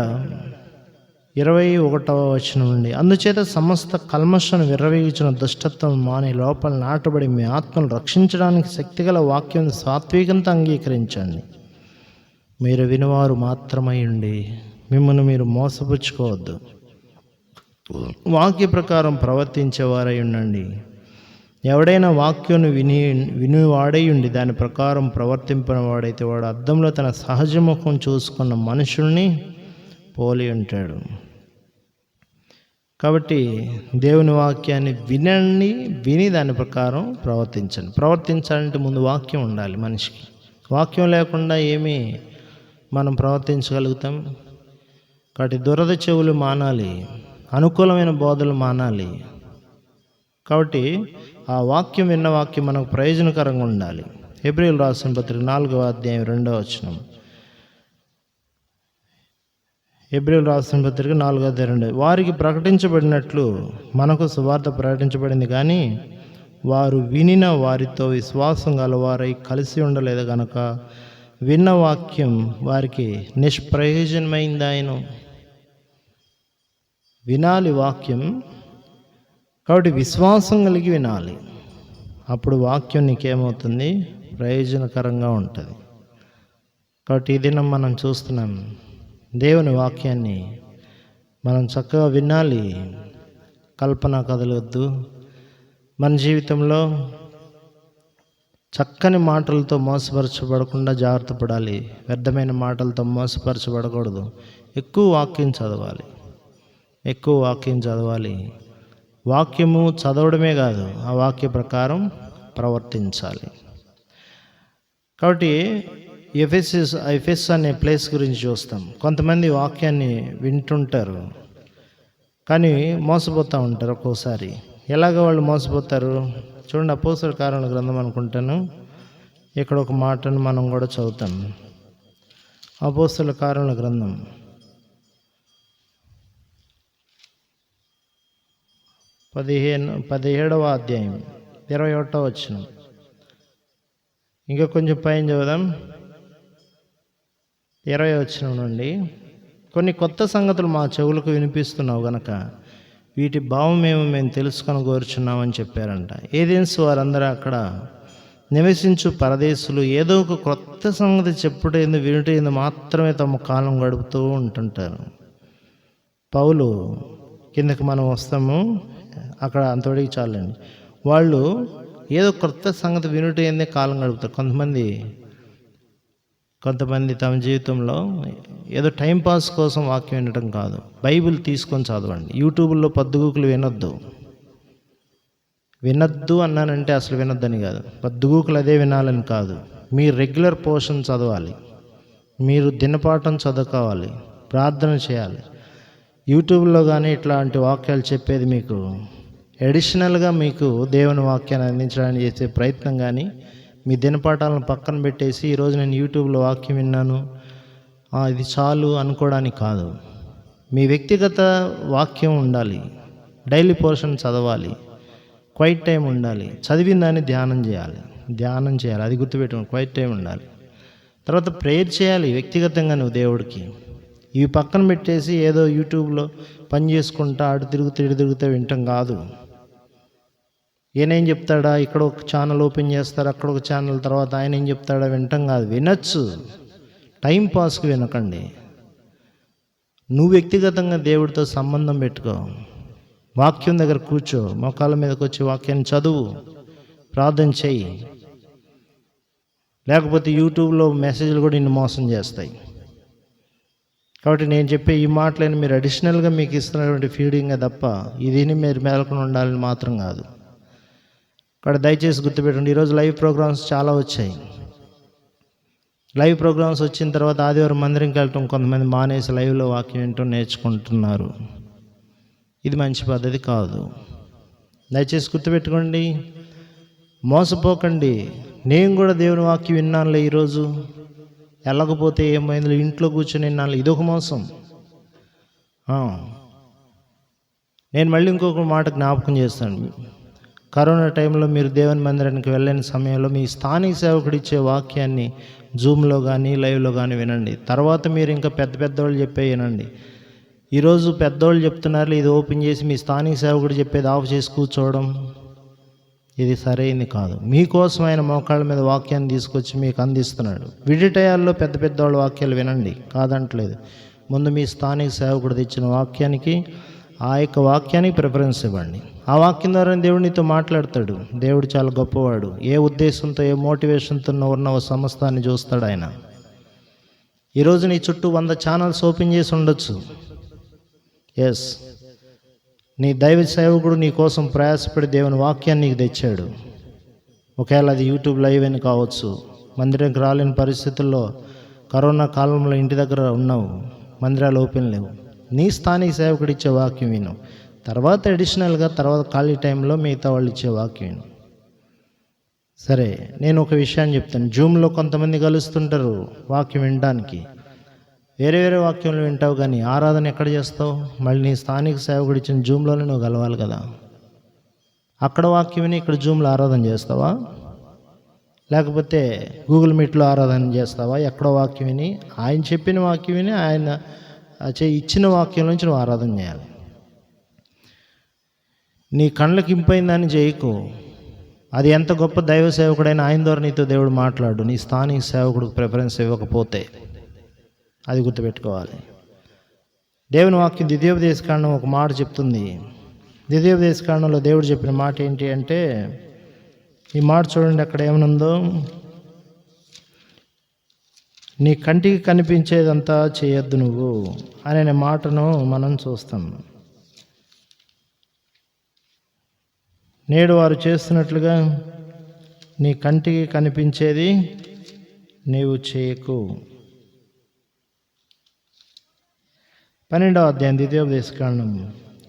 21వ వచనం నుండి, అందుచేత సమస్త కల్మషను విర్రవీగించిన దుష్టత్వం మాని లోపల నాటబడి మీ ఆత్మను రక్షించడానికి శక్తిగల వాక్యం సాత్వికంతో అంగీకరించండి. మీరు వినివారు మాత్రమై ఉండి మిమ్మల్ని మీరు మోసపుచ్చుకోవద్దు. వాక్య ప్రకారం ప్రవర్తించేవారై ఉండండి. ఎవడైనా వాక్యాన్ని వినివాడై ఉండి దాని ప్రకారం ప్రవర్తింపిన వాడైతే వాడు అద్దంలో తన సహజ ముఖం చూసుకున్న మనుషుల్ని పోలి ఉంటాడు. కాబట్టి దేవుని వాక్యాన్ని విని దాని ప్రకారం ప్రవర్తించండి. ప్రవర్తించాలంటే ముందు వాక్యం ఉండాలి మనిషికి. వాక్యం లేకుండా ఏమీ మనం ప్రవర్తించగలుగుతాం? కాబట్టి దురద చెవులు మానాలి, అనుకూలమైన బోధలు మానాలి. కాబట్టి ఆ వాక్యం విన్న వాక్యం మనకు ప్రయోజనకరంగా ఉండాలి. హెబ్రీయులకు రాసిన పత్రిక 4వ అధ్యాయం 2వ వచనం. హెబ్రీయులకు రాసిన పత్రిక 4వ అధ్యాయం 2. వారికి ప్రకటించబడినట్లు మనకు సువార్త ప్రకటించబడింది, కానీ వారు వినిన వారితో విశ్వాసం గలవారై కలిసి ఉండలేదు గనక విన్న వాక్యం వారికి నిష్ప్రయోజనమైందాయను. వినాలి వాక్యం. కాబట్టి విశ్వాసం కలిగి వినాలి. అప్పుడు వాక్యం నీకేమవుతుంది? ప్రయోజనకరంగా ఉంటుంది. కాబట్టి ఈ దినం మనం చూస్తున్నాం, దేవుని వాక్యాన్ని మనం చక్కగా వినాలి. కల్పన కదలొద్దు. మన జీవితంలో చక్కని మాటలతో మోసపరచబడకుండా జాగ్రత్త పడాలి. వ్యర్థమైన మాటలతో మోసపరచబడకూడదు. ఎక్కువ వాక్యం చదవాలి. వాక్యము చదవడమే కాదు, ఆ వాక్య ప్రకారం ప్రవర్తించాలి. కాబట్టి ఎఫెస్ అనే ప్లేస్ గురించి చూస్తాం. కొంతమంది వాక్యాన్ని వింటుంటారు కానీ మోసపోతూ ఉంటారు. ఒక్కోసారి ఎలాగ వాళ్ళు మోసపోతారు చూడండి. అపోస్తలుల కార్యాల గ్రంథం అనుకుంటాను, ఇక్కడ ఒక మాటను మనం కూడా చదువుతాం. అపోస్తలుల కార్యాల గ్రంథం 17వ అధ్యాయం 21వ వచనం. ఇంకా కొంచెం పైన చదువుదాం. 20వ వచనం నుండి, కొన్ని కొత్త సంగతులు మా చెవులకు వినిపిస్తున్నావు గనక వీటి భావం మేము తెలుసుకొని కోరుచున్నామని చెప్పారంట. ఏథెన్స్ వారందరూ అక్కడ నివసించు పరదేశులు ఏదో ఒక కొత్త సంగతి చెప్పుటేందు వినుటేందు మాత్రమే తమ కాలం గడుపుతూ ఉంటుంటారు. పౌలు కిందకి మనం వస్తాము, అక్కడ అంతవరకు చాలండి. వాళ్ళు ఏదో కొత్త సంగతి వినుటేందే కాలం గడుపుతారు. కొంతమంది తమ జీవితంలో ఏదో టైంపాస్ కోసం వాక్యం వినటం కాదు, బైబిల్ తీసుకొని చదవండి. యూట్యూబ్లో పద్దుగూకులు వినొద్దు అన్నానంటే అసలు వినొద్దని కాదు, పద్దుగూకులు అదే వినాలని కాదు. మీరు రెగ్యులర్ పోర్షన్ చదవాలి, మీరు దినపాఠం చదువుకోవాలి, ప్రార్థన చేయాలి. యూట్యూబ్లో కానీ ఇట్లాంటి వాక్యాలు చెప్పేది మీకు అడిషనల్గా మీకు దేవుని వాక్యాన్ని అందించడానికి చేసే ప్రయత్నం కానీ, మీ దినపాఠాలను పక్కన పెట్టేసి ఈరోజు నేను యూట్యూబ్లో వాక్యం విన్నాను ఇది చాలు అనుకోవడానికి కాదు. మీ వ్యక్తిగత వాక్యం ఉండాలి, డైలీ పోర్షన్ చదవాలి, క్వైట్ టైం ఉండాలి, చదివిన దాన్ని ధ్యానం చేయాలి, అది గుర్తుపెట్టుకోండి. క్వైట్ టైం ఉండాలి. తర్వాత ప్రేయర్ చేయాలి వ్యక్తిగతంగా నువ్వు దేవుడికి. ఇవి పక్కన పెట్టేసి ఏదో యూట్యూబ్లో పని చేసుకుంటా అటు తిరుగుతూ వింటాం కాదు. ఈయనేం చెప్తాడా, ఇక్కడ ఒక ఛానల్ ఓపెన్ చేస్తారు, అక్కడ ఒక ఛానల్, తర్వాత ఆయన ఏం చెప్తాడా వింటాం కాదు. వినొచ్చు, టైం పాస్కి వినకండి. నువ్వు వ్యక్తిగతంగా దేవుడితో సంబంధం పెట్టుకో, వాక్యం దగ్గర కూర్చో, మోకాళ్ళ మీదకి వచ్చి వాక్యాన్ని చదువు, ప్రార్థన చెయ్యి. లేకపోతే యూట్యూబ్లో మెసేజ్లు కూడా నిన్ను మోసం చేస్తాయి. కాబట్టి నేను చెప్పే ఈ మాటలని మీరు అడిషనల్గా మీకు ఇస్తున్నటువంటి ఫీడింగే తప్ప ఇదిని మీరు మేల్కొని ఉండాలని మాత్రం కాదు. కాబట్టి దయచేసి గుర్తుపెట్టండి, ఈరోజు లైవ్ ప్రోగ్రామ్స్ చాలా వచ్చాయి. లైవ్ ప్రోగ్రామ్స్ వచ్చిన తర్వాత ఆదివారం మందిరంకి వెళ్ళటం కొంతమంది మానేసి లైవ్లో వాక్యం వింటూ నేర్చుకుంటున్నారు. ఇది మంచి పద్ధతి కాదు. దయచేసి గుర్తుపెట్టుకోండి, మోసపోకండి. నేను కూడా దేవుని వాక్యం విన్నానులే, ఈరోజు వెళ్ళకపోతే ఏమైంది, ఇంట్లో కూర్చొని విన్నాను, ఇదొక మోసం. నేను మళ్ళీ ఇంకొక మాట జ్ఞాపకం చేస్తాను. కరోనా టైంలో మీరు దేవుని మందిరానికి వెళ్ళని సమయంలో మీ స్థానిక సేవకుడు ఇచ్చే వాక్యాన్ని జూమ్లో కానీ లైవ్లో కానీ వినండి. తర్వాత మీరు ఇంకా పెద్దవాళ్ళు చెప్పే వినండి. ఈరోజు పెద్దవాళ్ళు చెప్తున్నారు, ఇది ఓపెన్ చేసి మీ స్థానిక సేవకుడు చెప్పేది ఆఫ్ చేసి కూర్చోవడం, ఇది సరైనది కాదు. మీకోసం ఆయన మోకాళ్ళ మీద వాక్యాన్ని తీసుకొచ్చి మీకు అందిస్తున్నాడు. విడిటయాల్లో పెద్దవాళ్ళ వాక్యాలు వినండి, కాదంటలేదు. ముందు మీ స్థానిక సేవకుడు తెచ్చిన వాక్యానికి, ఆ యొక్క వాక్యానికి ప్రిఫరెన్స్ ఇవ్వండి. ఆ వాక్యం ద్వారా దేవుడు నీతో మాట్లాడతాడు. దేవుడు చాలా గొప్పవాడు. ఏ ఉద్దేశంతో, ఏ మోటివేషన్తో ఉన్న సమస్తాన్ని చూస్తాడు ఆయన. ఈరోజు నీ చుట్టూ 100 ఛానల్స్ ఓపెన్ చేసి ఉండొచ్చు. ఎస్, నీ దైవ సేవకుడు నీ కోసం ప్రయాసపడి దేవుని వాక్యాన్ని నీకు తెచ్చాడు. ఒకవేళ అది యూట్యూబ్ లైవ్ అని కావచ్చు. మందిరానికి రాలేని పరిస్థితుల్లో కరోనా కాలంలో ఇంటి దగ్గర ఉన్నావు, మందిరాలు ఓపెన్ లేవు, నీ స్థానిక సేవకుడు ఇచ్చే వాక్యం విను. తర్వాత అడిషనల్గా తర్వాత ఖాళీ టైంలో మిగతా వాళ్ళు ఇచ్చే వాక్యం విను. సరే, నేను ఒక విషయాన్ని చెప్తాను. జూమ్లో కొంతమంది కలుస్తుంటారు వాక్యం వినడానికి. వేరే వేరే వాక్యంలో వింటావు, కానీ ఆరాధన ఎక్కడ చేస్తావు? మళ్ళీ నీ స్థానిక సేవకుడు ఇచ్చిన జూమ్లోనే నువ్వు కలవాలి కదా. అక్కడ వాక్యం విని ఇక్కడ జూమ్లో ఆరాధన చేస్తావా? లేకపోతే గూగుల్ మీట్లో ఆరాధన చేస్తావా? ఎక్కడో వాక్యం విని, ఆయన చెప్పిన వాక్యం విని, ఆయన ఇచ్చిన వాక్యం నుంచి నువ్వు ఆరాధన చేయాలి. నీ కళ్ళకి ఇంపైందని చేయకు. అది ఎంత గొప్ప దైవ సేవకుడైనా ఆయన ద్వారా నీతో దేవుడు మాట్లాడు. నీ స్థానిక సేవకుడికి ప్రిఫరెన్స్ ఇవ్వకపోతే అది గుర్తుపెట్టుకోవాలి. దేవుని వాక్యం ద్వితీయోపదేశకాండం ఒక మాట చెప్తుంది. ద్వితీయోపదేశకాండంలో దేవుడు చెప్పిన మాట ఏంటి అంటే, ఈ మాట చూడండి, అక్కడ ఏమనుందో, నీ కంటికి కనిపించేదంతా చేయొద్దు నువ్వు అనే మాటను మనం చూస్తాం. నేడు వారు చేస్తున్నట్లుగా నీ కంటికి కనిపించేది నీవు చేయకు. 12వ అధ్యాయం ద్వితీయోపదేశకాండం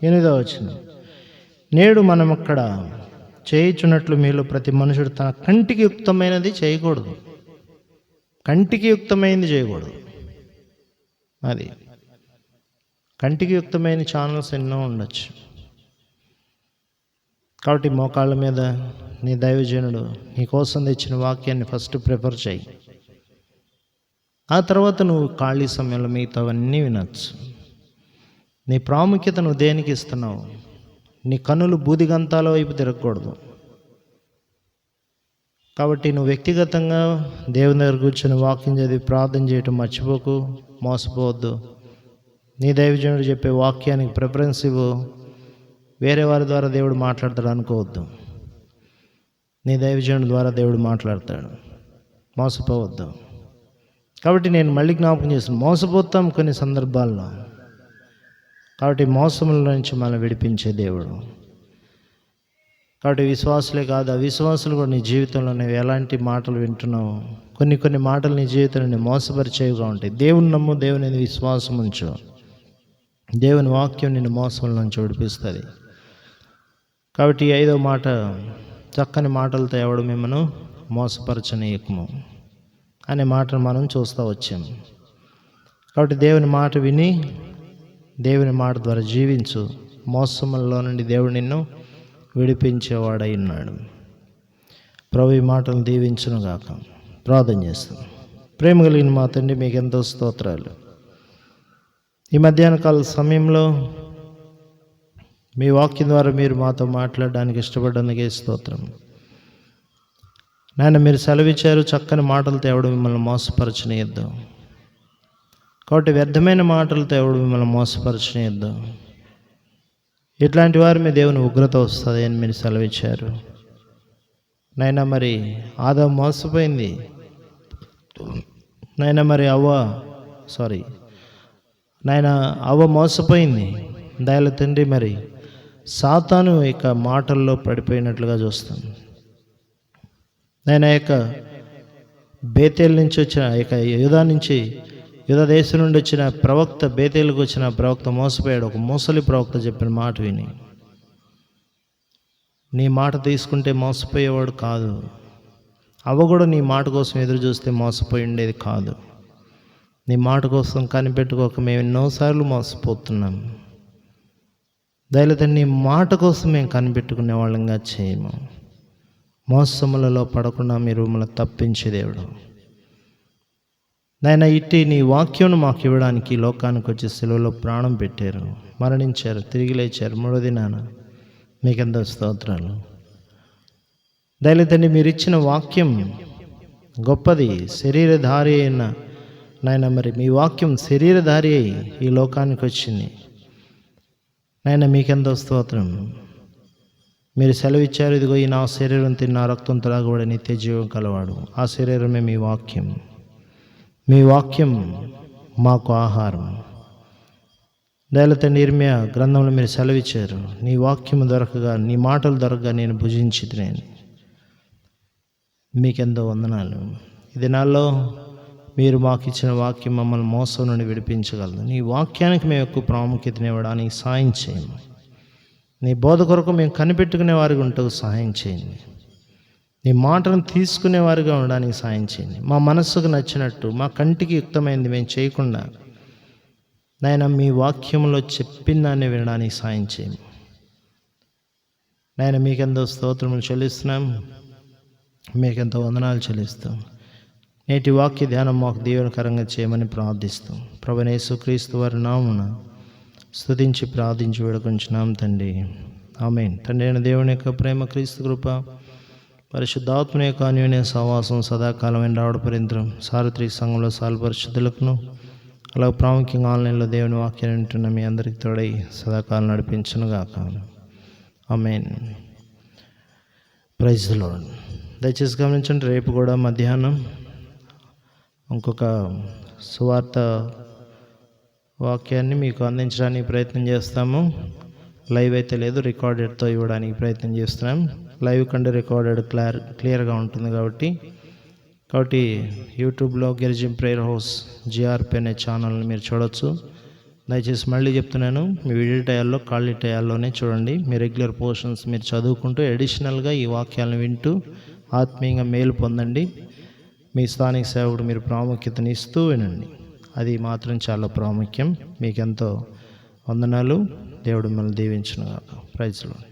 8వ వచనం. నేడు మనం అక్కడ చేయుచున్నట్లు మీలో ప్రతి మనుషుడు తన కంటికి యుక్తమైనది చేయకూడదు. కంటికి యుక్తమైనది చేయకూడదు. అది కంటికి యుక్తమైన ఛానల్స్ ఎన్నో ఉండొచ్చు. కాబట్టి మోకాళ్ళ మీద నీ దైవజనుడు నీ కోసం తెచ్చిన వాక్యాన్ని ఫస్ట్ ప్రిఫర్ చేయి. ఆ తర్వాత నువ్వు ఖాళీ సమయంలో మిగతావన్నీ వినొచ్చు. నీ ప్రాముఖ్యత నువ్వు దేనికి ఇస్తున్నావు? నీ కన్నులు బూదిగంతాల వైపు తిరగకూడదు. కాబట్టి నువ్వు వ్యక్తిగతంగా దేవుని దగ్గర కూర్చొని వాక్యం చదివి ప్రార్థన చేయటం మర్చిపోకు, మోసపోవద్దు. నీ దైవజనుడు చెప్పే వాక్యానికి ప్రిఫరెన్స్ ఇవ్వు. వేరే వారి ద్వారా దేవుడు మాట్లాడతాడు అనుకోవద్దు. నీ దైవజనుడి ద్వారా దేవుడు మాట్లాడతాడు, మోసపోవద్దు. కాబట్టి నేను మళ్ళీ జ్ఞాపకం చేస్తాను, మోసపోతాం కొన్ని సందర్భాల్లో. కాబట్టి మోసముల నుంచి మనం విడిపించే దేవుడు. కాబట్టి విశ్వాసులే కాదు, అవిశ్వాసులు కూడా నీ జీవితంలో నువ్వు ఎలాంటి మాటలు వింటున్నావు, కొన్ని మాటలు నీ జీవితంలో మోసపరిచేవిగా ఉంటాయి. దేవుని నమ్ము, దేవుని విశ్వాసం ఉంచు. దేవుని వాక్యం నిన్ను మోసముల నుంచి విడిపిస్తుంది. కాబట్టి 5వ మాట, చక్కని మాటలతో ఎవడు మిమ్మను మోసపరచనీయకము అనే మాటను మనం చూస్తూ వచ్చాము. కాబట్టి దేవుని మాట విని దేవుని మాట ద్వారా జీవించు. మోసములలో నుండి దేవుడు నిన్ను విడిపించేవాడై ఉన్నాడు. ప్రభు ఈ మాటలను దీవించును గాక. ప్రార్థన చేస్తాను. ప్రేమ కలిగిన మా తండ్రి, మీకు ఎంతో స్తోత్రాలు. ఈ మధ్యాహ్న కాల సమయంలో మీ వాక్యం ద్వారా మీరు మాతో మాట్లాడడానికి ఇష్టపడ్డందుకే స్తోత్రం. నాయన, మీరు సెలవిచ్చారు, చక్కని మాటలతో ఎవడు మిమ్మల్ని మోసపరచనియద్దు. కాబట్టి వ్యర్థమైన మాటలతో ఎవడు మిమ్మల్ని మోసపరచనియద్దు. ఇట్లాంటి వారు మీ దేవుని ఉగ్రత వస్తుంది అని మీరు సెలవిచ్చారు. నైనా మరి ఆదాము మోసపోయింది. నైనా మరి నాయన అవ్వ మోసపోయింది. దయల తండ్రి, మరి సాతాను యొక్క మాటల్లో పడిపోయినట్లుగా చూస్తాం. నేను యొక్క బేతేలు నుంచి వచ్చిన యూదా దేశం నుండి వచ్చిన ప్రవక్త, బేతేలుకు వచ్చిన ప్రవక్త మోసపోయాడు. ఒక ముసలి ప్రవక్త చెప్పిన మాట విని, నీ మాట తీసుకుంటే మోసపోయేవాడు కాదు. అవ్వ కూడా నీ మాట కోసం ఎదురు చూస్తే మోసపోయి ఉండేది కాదు. నీ మాట కోసం కనిపెట్టుకోక మేము ఎన్నోసార్లు మోసపోతున్నాం. దయచేసి నీ మాట కోసం మేము కనిపెట్టుకునే వాళ్ళంగా చేయము. మోసములలో పడకుండా మీరు మమ్మల్ని తప్పించే దేవుడు. నాయన, ఇట్టి నీ వాక్యం మాకు ఇవ్వడానికి లోకానికి వచ్చి సెలవులో ప్రాణం పెట్టారు, మరణించారు, తిరిగి లేచారు 3వ దినాన. మీకెంతో స్తోత్రాలు. దయచేసి మీరు ఇచ్చిన వాక్యం గొప్పది, శరీరధారి అయిన నాయన, మరి మీ వాక్యం శరీరధారి అయి ఈ లోకానికి వచ్చింది. నాయన మీకెంతో స్తోత్రం. మీరు సెలవిచ్చారు, ఇదిగో ఈ నా శరీరం తిన్న రక్తం త్రాగబడి నిత్య జీవం కలవాడు. ఆ శరీరమే మీ వాక్యం. మీ వాక్యం మాకు ఆహారం. దయచేసి ఇర్మియా గ్రంథంలో మీరు సెలవిచ్చారు, నీ వాక్యం దొరకగా, నీ మాటలు దొరకగా నేను భుజించితిని. మీకెంతో వందనాలు. ఈ దినాల్లో మీరు మాకు ఇచ్చిన వాక్యం మమ్మల్ని మోసం నుండి విడిపించగలదు. నీ వాక్యానికి మేము ఎక్కువ ప్రాముఖ్యతనివ్వడానికి సాయం చేయండి. నీ బోధ కొరకు మేము కనిపెట్టుకునే వారిగా ఉంటూ సహాయం చేయండి. నీ మాటను తీసుకునేవారిగా ఉండడానికి సాయం చేయండి. మా మనస్సుకు నచ్చినట్టు, మా కంటికి యుక్తమైనది మేము చేయకుండా, నాయన మీ వాక్యంలో చెప్పిన దాన్ని వినడానికి సాయం చేయండి. నాయన మీకెంతో స్తోత్రములు చెల్లిస్తున్నాం, మీకెంతో వందనాలు చెల్లిస్తాం. నేటి వాక్య ధ్యానం మాకు దీవెనకరంగా చేయమని ప్రార్థిస్తాం. ప్రభువైన యేసుక్రీస్తు వారి నామమున స్తుతించి ప్రార్థించి వేడుకొంచున్నాం తండ్రి, ఆమేన్. తండ్రి అయిన దేవుని యొక్క ప్రేమ, క్రీస్తు కృప, పరిశుద్ధాత్మ యొక్క అన్యోన్య సహవాసం సదాకాలమైన రావడ పర్యంతం సార్వత్రిక సంఘంలో సాలు పరిశుద్ధులకును, అలాగే ప్రాముఖ్యంగా ఆన్లైన్లో దేవుని వాక్యాన్ని వింటున్న మీ అందరికీ తోడై సదాకాలం నడిపించునుగాక. ఆమేన్. Praise the lord. దయచేసి గమనించండి, రేపు కూడా మధ్యాహ్నం ఇంకొక సువార్త వాక్యాన్ని మీకు అందించడానికి ప్రయత్నం చేస్తాము. లైవ్ అయితే లేదు, రికార్డెడ్తో ఇవ్వడానికి ప్రయత్నం చేస్తున్నాం. లైవ్ కంటే రికార్డెడ్ క్లియర్గా ఉంటుంది కాబట్టి యూట్యూబ్లో గిరిజం ప్రేయర్ హౌస్ జిఆర్పి అనే ఛానల్ని మీరు చూడవచ్చు. దయచేసి మళ్ళీ చెప్తున్నాను, మీ విడిటి టయాల్లో, ఖాళీ టయాల్లోనే చూడండి. మీ రెగ్యులర్ పోర్షన్స్ మీరు చదువుకుంటూ అడిషనల్గా ఈ వాక్యాలను వింటూ ఆత్మీయంగా మేలు పొందండి. మీ స్థానిక సేవకుడు మీరు ప్రాముఖ్యతని ఇస్తూ వినండి. అది మాత్రం చాలా ప్రాముఖ్యం. మీకెంతో వందనాలు. దేవుడు మిమ్మల్ని దీవించునుగాక. Praise the lord.